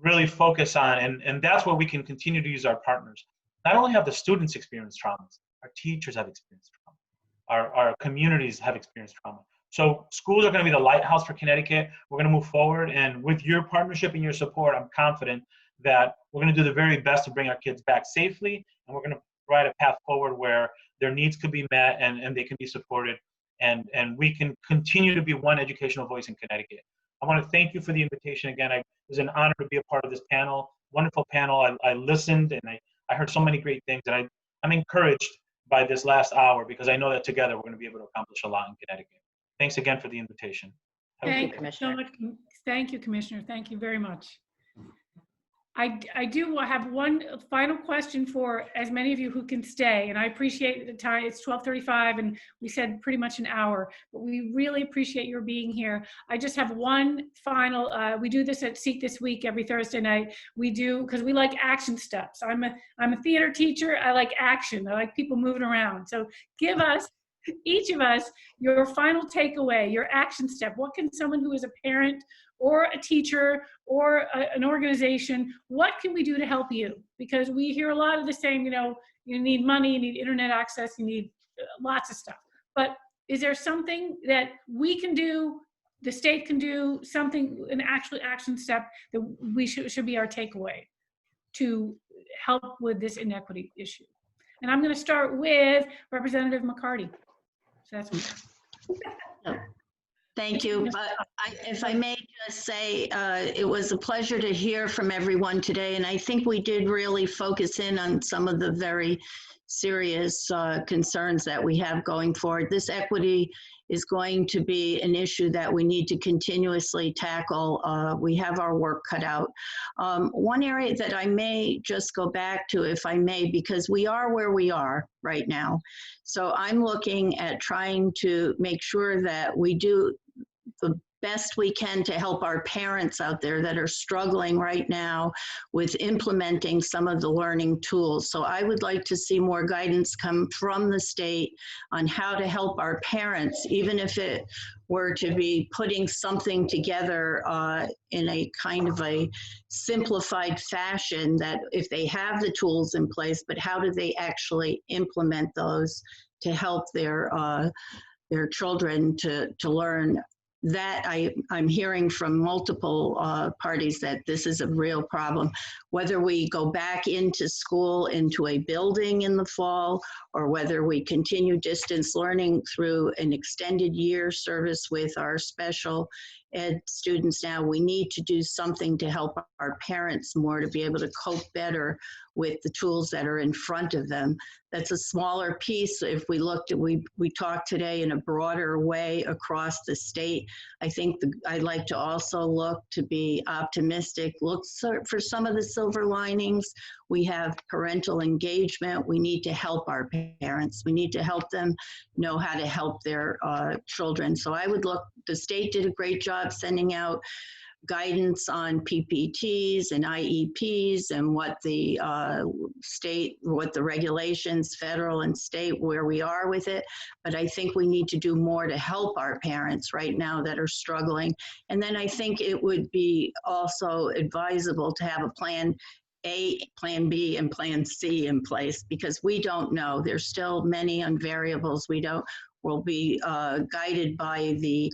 really focus on, and that's where we can continue to use our partners. Not only have the students experienced traumas, our teachers have experienced trauma, our communities have experienced trauma. So schools are going to be the lighthouse for Connecticut. We're going to move forward, and with your partnership and your support, I'm confident that we're going to do the very best to bring our kids back safely, and we're going to provide a path forward where their needs could be met and they can be supported, and we can continue to be one educational voice in Connecticut. I want to thank you for the invitation again. It was an honor to be a part of this panel, wonderful panel. I listened, and I heard so many great things, and I'm encouraged by this last hour because I know that together we're going to be able to accomplish a lot in Connecticut. Thanks again for the invitation. Thank you so much. Thank you, Commissioner. Thank you very much. I do have one final question for as many of you who can stay, and I appreciate the time. It's 12:35 and we said pretty much an hour, but we really appreciate your being here. I just have one final, we do this at Seek This Week every Thursday night. We do, because we like action steps. I'm a theater teacher. I like action. I like people moving around. So give us, each of us, your final takeaway, your action step. What can someone who is a parent or a teacher or an organization, what can we do to help you? Because we hear a lot of the same, you need money, you need internet access, you need lots of stuff. But is there something that we can do, the state can do, something, an actual action step that we should be our takeaway to help with this inequity issue? And I'm going to start with Representative McCarty. So that's me. Thank you. But if I may just say, it was a pleasure to hear from everyone today. And I think we did really focus in on some of the very serious concerns that we have going forward. This equity is going to be an issue that we need to continuously tackle. We have our work cut out. One area that I may just go back to, if I may, because we are where we are right now. So I'm looking at trying to make sure that we do the best we can to help our parents out there that are struggling right now with implementing some of the learning tools. So I would like to see more guidance come from the state on how to help our parents, even if it were to be putting something together in a kind of a simplified fashion, that if they have the tools in place, but how do they actually implement those to help their children to learn. That I'm hearing from multiple parties that this is a real problem. Whether we go back into school, into a building in the fall, or whether we continue distance learning through an extended year service with our special ed students now, we need to do something to help our parents more to be able to cope better with the tools that are in front of them. That's a smaller piece. If we looked at, we talked today in a broader way across the state. I think I'd like to also look to be optimistic, look for some of the silver linings. We have parental engagement. We need to help our parents. We need to help them know how to help their children. So I would look, the state did a great job sending out guidance on PPTs and IEPs and what the what the regulations, federal and state, where we are with it. But I think we need to do more to help our parents right now that are struggling. And then I think it would be also advisable to have a plan A, plan B, and plan C in place, because we don't know. There's still many unvariables. Will be guided by the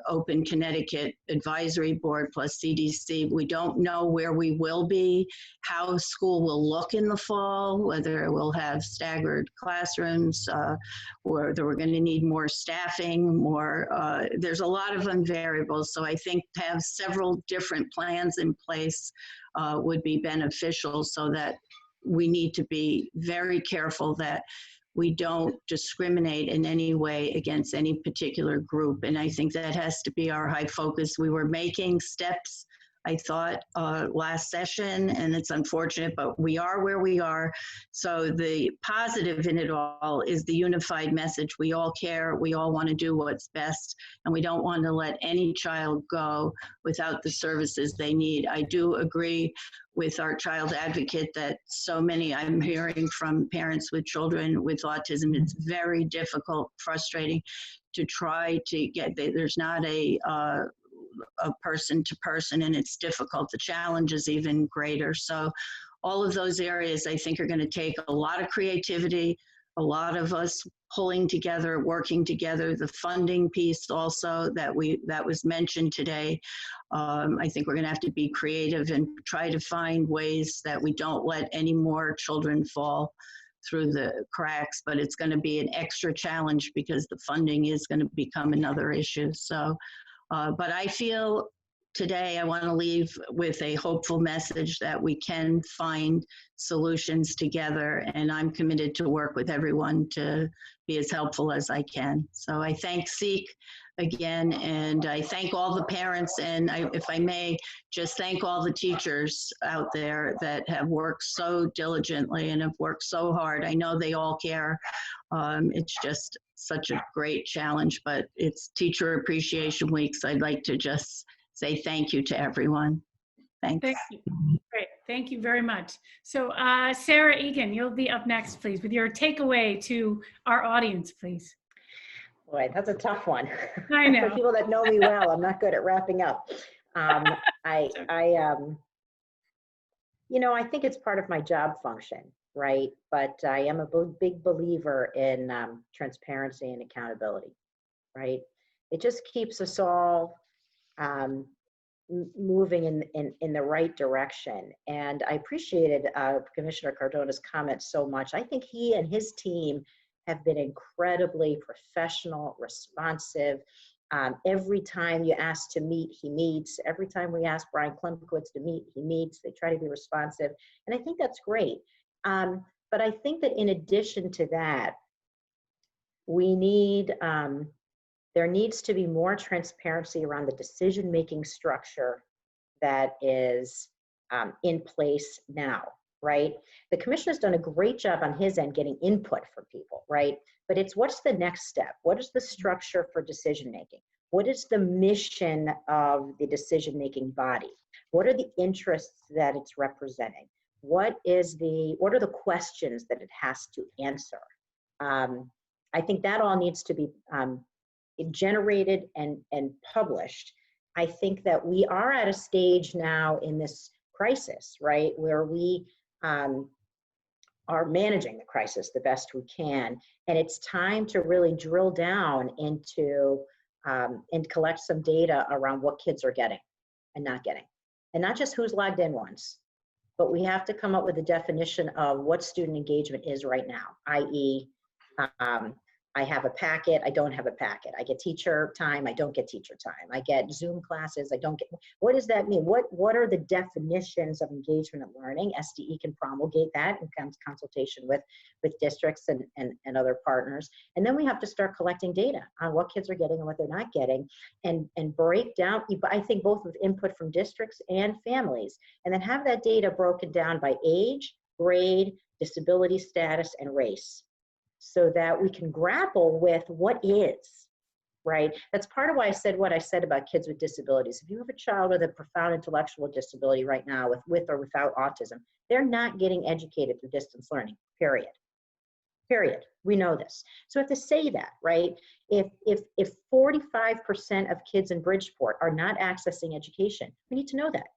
Open Connecticut Advisory Board plus CDC. We don't know where we will be, how school will look in the fall, whether it will have staggered classrooms, or whether we're going to need more staffing, there's a lot of unvariables. So I think to have several different plans in place would be beneficial, so that we need to be very careful that we don't discriminate in any way against any particular group. And I think that has to be our high focus. We were making steps, I thought, last session, and it's unfortunate, but we are where we are. So the positive in it all is the unified message. We all care, we all want to do what's best, and we don't want to let any child go without the services they need. I do agree with our child advocate that so many I'm hearing from parents with children with autism, it's very difficult, frustrating to try to get, there's not a person to person, and it's difficult. The challenge is even greater. So all of those areas I think are going to take a lot of creativity, a lot of us pulling together, working together. The funding piece also that was mentioned today. I think we're going to have to be creative and try to find ways that we don't let any more children fall through the cracks, but it's going to be an extra challenge because the funding is going to become another issue. So, but I feel today I want to leave with a hopeful message that we can find solutions together, and I'm committed to work with everyone to be as helpful as I can. So I thank SEEK again, and I thank all the parents, and if I may, just thank all the teachers out there that have worked so diligently and have worked so hard. I know they all care. It's just such a great challenge, but it's Teacher Appreciation Week, so I'd like to just say thank you to everyone. Thanks. Thank you. Great. Thank you very much. So Sarah Egan, you'll be up next, please, with your takeaway to our audience, please. Boy, that's a tough one. I know. For people that know me well, I'm not good at wrapping up. You know, I think it's part of my job function, right? But I am a big believer in transparency and accountability, right? It just keeps us all moving in the right direction. And I appreciated Commissioner Cardona's comments so much. I think he and his team have been incredibly professional, responsive. Every time you ask to meet, he meets. Every time we ask Brian Klimkowitz to meet, he meets. They try to be responsive. And I think that's great. But I think that in addition to that, we need, there needs to be more transparency around the decision-making structure that is in place now, right? The commissioner's done a great job on his end getting input from people, right? But it's what's the next step? What is the structure for decision-making? What is the mission of the decision-making body? What are the interests that it's representing? What are the questions that it has to answer? I think that all needs to be generated and published. I think that we are at a stage now in this crisis, right, where we are managing the crisis the best we can, and it's time to really drill down into and collect some data around what kids are getting and not getting, and not just who's logged in once, but we have to come up with a definition of what student engagement is right now, i.e., I have a packet, I don't have a packet. I get teacher time, I don't get teacher time. I get Zoom classes, I don't get, what does that mean? What are the definitions of engagement and learning? SDE can promulgate that in consultation with districts and other partners. And then we have to start collecting data on what kids are getting and what they're not getting, and break down, I think both with input from districts and families, and then have that data broken down by age, grade, disability status, and race, so that we can grapple with what is, right? That's part of why I said what I said about kids with disabilities. If you have a child with a profound intellectual disability right now, with or without autism, they're not getting educated through distance learning, period. Period. We know this. So we have to say that, right? If 45% of kids in Bridgeport are not accessing education, we need to know that.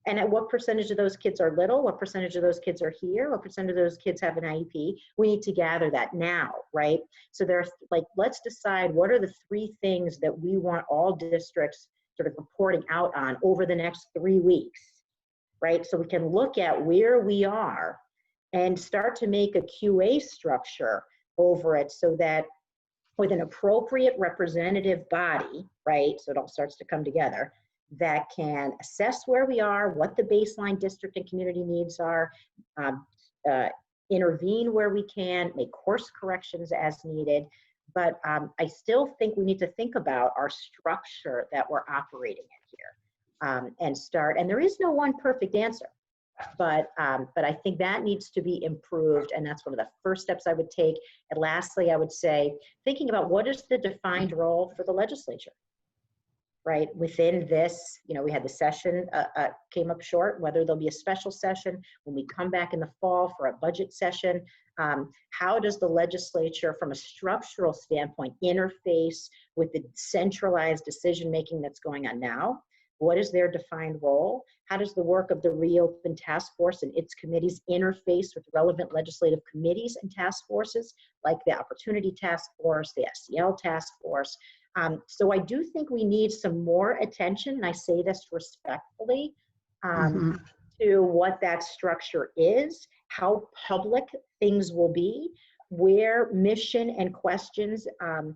And at what percentage of those kids are little? What percentage of those kids are here? What percentage of those kids have an IEP? We need to gather that now, right? So there's like, let's decide what are the 3 things that we want all districts sort of reporting out on over the next 3 weeks, right? So we can look at where we are and start to make a QA structure over it, so that with an appropriate representative body, right? So it all starts to come together, that can assess where we are, what the baseline district and community needs are, intervene where we can, make course corrections as needed. But I still think we need to think about our structure that we're operating in here and start. And there is no one perfect answer, but I think that needs to be improved. And that's one of the first steps I would take. And lastly, I would say, thinking about what is the defined role for the legislature, right? Within this, we had the session came up short, whether there'll be a special session when we come back in the fall for a budget session. How does the legislature, from a structural standpoint, interface with the centralized decision-making that's going on now? What is their defined role? How does the work of the Reopen Task Force and its committees interface with relevant legislative committees and task forces, like the Opportunity Task Force, the SEL Task Force? So I do think we need some more attention, and I say this respectfully, to what that structure is, how public things will be, where mission and questions are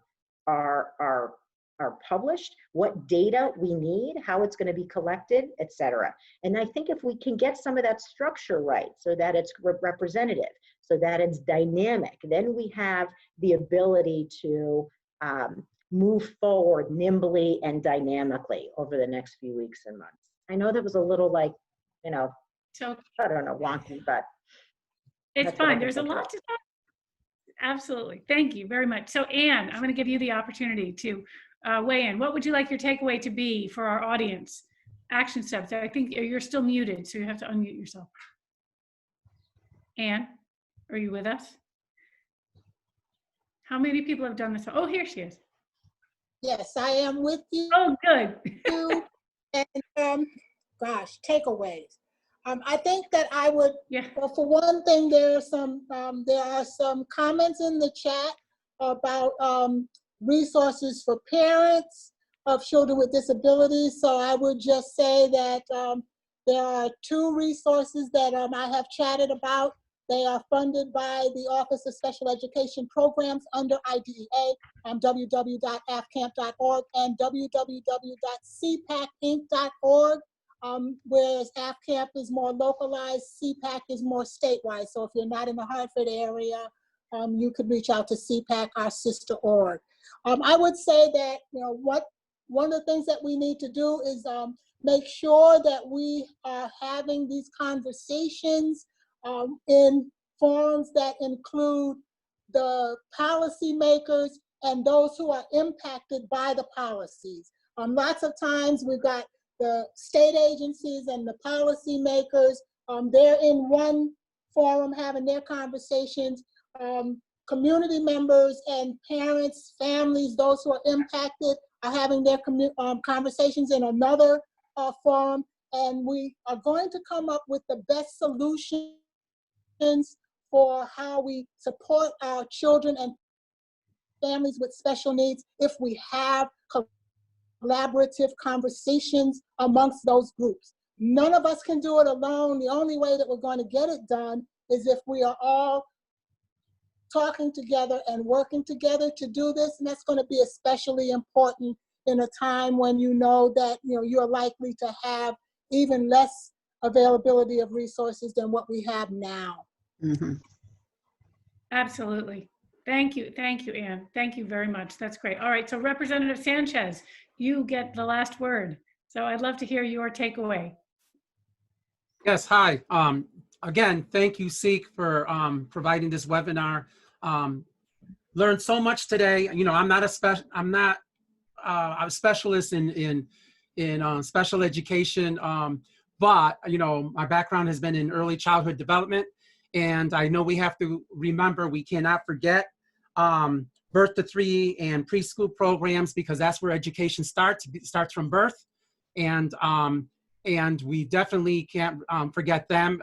published, what data we need, how it's going to be collected, et cetera. And I think if we can get some of that structure right, so that it's representative, so that it's dynamic, then we have the ability to move forward nimbly and dynamically over the next few weeks and months. I know that was a little like, So I don't know, wonky, but it's fine. There's a lot to talk. Absolutely. Thank you very much. So Anne, I'm going to give you the opportunity to weigh in. What would you like your takeaway to be for our audience? Action steps. I think you're still muted, so you have to unmute yourself. Anne, are you with us? How many people have done this? Oh, here she is. Yes, I am with you. Oh, good. And gosh, takeaways. I think that I would, Yeah. well, for one thing, there are some comments in the chat about resources for parents of children with disabilities. So I would just say that there are 2 resources that I have chatted about. They are funded by the Office of Special Education Programs under IDEA, www.afcamp.org and www.cpacinc.org. Whereas AFCAMP is more localized, CPAC is more statewide. So if you're not in the Hartford area, you could reach out to CPAC, our sister org. I would say that one of the things that we need to do is make sure that we are having these conversations in forums that include the policymakers and those who are impacted by the policies. Lots of times we've got the state agencies and the policymakers, they're in one forum having their conversations. Community members and parents, families, those who are impacted are having their conversations in another forum. And we are going to come up with the best solutions for how we support our children and families with special needs if we have collaborative conversations amongst those groups. None of us can do it alone. The only way that we're going to get it done is if we are all talking together and working together to do this. And that's going to be especially important in a time when you know that you're likely to have even less availability of resources than what we have now. Mm-hmm. Absolutely. Thank you, Anne. Thank you very much. That's great. All right, so Representative Sanchez, you get the last word. So I'd love to hear your takeaway. Yes, hi. Again, thank you, Seek, for providing this webinar. Learned so much today. I'm not a specialist in special education, but my background has been in early childhood development, and I know we have to remember we cannot forget birth to 3 and preschool programs, because that's where education starts. It starts from birth, and we definitely can't forget them.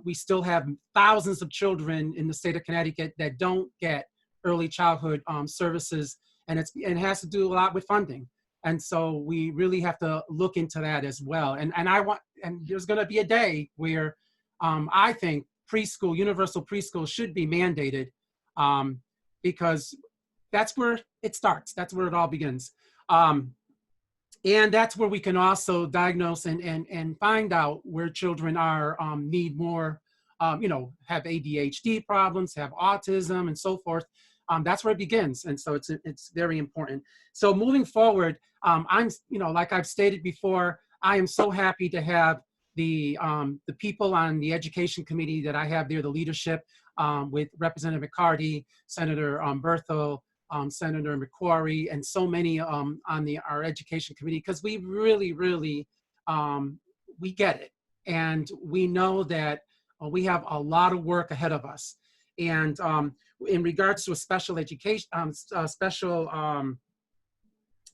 We still have thousands of children in the state of Connecticut that don't get early childhood services, and it has to do a lot with funding. And so we really have to look into that as well. And there's going to be a day where I think universal preschool should be mandated, because that's where it starts. That's where it all begins. And that's where we can also diagnose and find out where children need more have ADHD problems, have autism, and so forth. That's where it begins, and so it's very important. So moving forward, I'm, like I've stated before, I am so happy to have the people on the education committee that I have there, the leadership, with Representative McCarty, Senator Berthel, Senator McQuarrie, and so many on our education committee, because we really, we get it, and we know that we have a lot of work ahead of us. And in regards to a special education,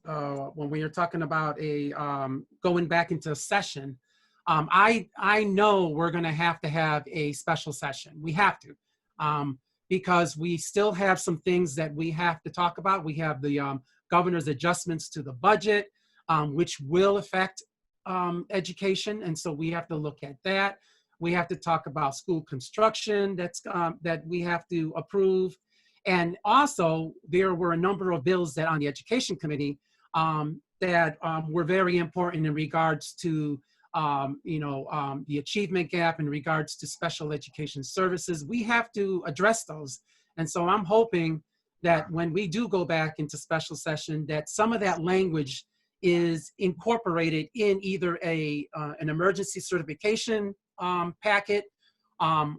when we are talking about going back into session, I know we're going to have a special session. We have to, because we still have some things that we have to talk about. We have the governor's adjustments to the budget, which will affect education, and so we have to look at that. We have to talk about school construction that we have to approve. And also, there were a number of bills that on the education committee that were very important in regards to the achievement gap, in regards to special education services. We have to address those. And so I'm hoping that when we do go back into special session, that some of that language is incorporated in either an emergency certification packet,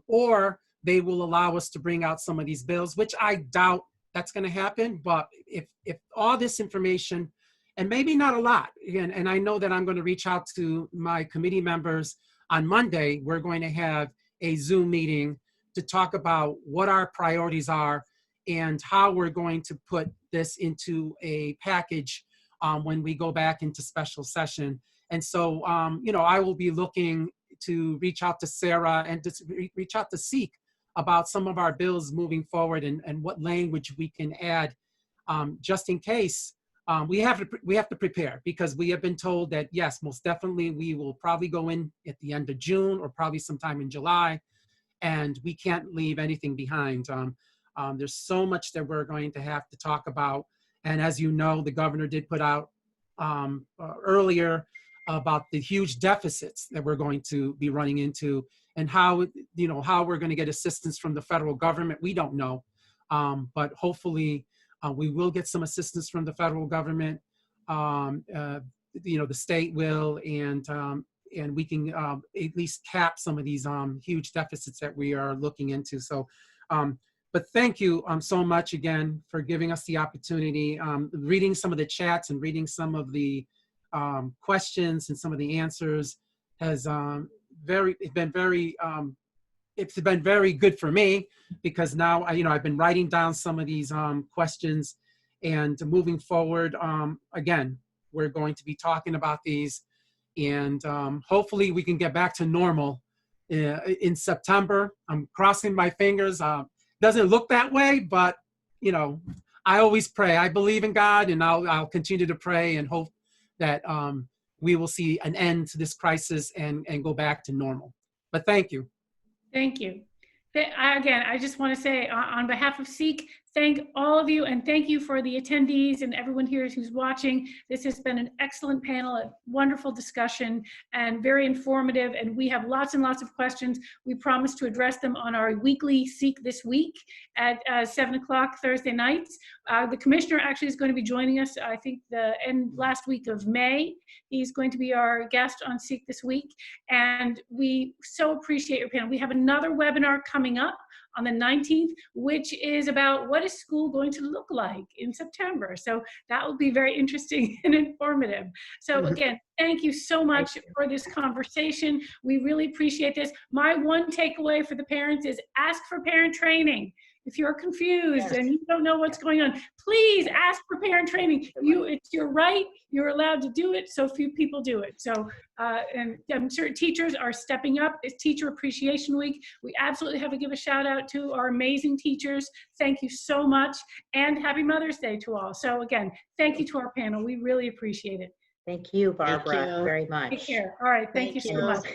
or they will allow us to bring out some of these bills, which I doubt that's going to happen. But if all this information, and maybe not a lot, and I know that I'm going to reach out to my committee members on Monday. We're going to have a Zoom meeting to talk about what our priorities are and how we're going to put this into a package when we go back into special session. And so, I will be looking to reach out to Sarah and to reach out to Seek about some of our bills moving forward, and what language we can add, just in case. We have to prepare, because we have been told that, yes, most definitely we will probably go in at the end of June or probably sometime in July, and we can't leave anything behind. There's so much that we're going to have to talk about. And as you know, the governor did put out earlier about the huge deficits that we're going to be running into, and how we're going to get assistance from the federal government. We don't know, but hopefully we will get some assistance from the federal government. The state will, and we can at least cap some of these huge deficits that we are looking into. So, but thank you so much again for giving us the opportunity. Reading some of the chats and reading some of the questions and some of the answers has it's been very good for me, because now I've been writing down some of these questions, and moving forward, again, we're going to be talking about these, and hopefully we can get back to normal in September. I'm crossing my fingers. Doesn't look that way, but I always pray. I believe in God, and I'll continue to pray and hope that we will see an end to this crisis and go back to normal. But thank you. Thank you. Again, I just want to say on behalf of Seek, thank all of you, and thank you for the attendees and everyone here who's watching. This has been an excellent panel, a wonderful discussion, and very informative, and we have lots and lots of questions. We promise to address them on our weekly Seek This Week at 7 o'clock Thursday nights. The commissioner actually is going to be joining us, I think, the last week of May. He's going to be our guest on Seek This Week, and we so appreciate your panel. We have another webinar coming up on the 19th, which is about what is school going to look like in September. So that will be very interesting and informative. So again, thank you so much for this conversation. We really appreciate this. My one takeaway for the parents is ask for parent training. If you're confused and you don't know what's going on, please ask for parent training. It's your right. You're allowed to do it. So few people do it. So, and I'm sure teachers are stepping up. It's Teacher Appreciation Week. We absolutely have to give a shout out to our amazing teachers. Thank you so much. And happy Mother's Day to all. So again, thank you to our panel. We really appreciate it. Thank you, Barbara, Thank you. very much. Take care. All right. Thank you so much.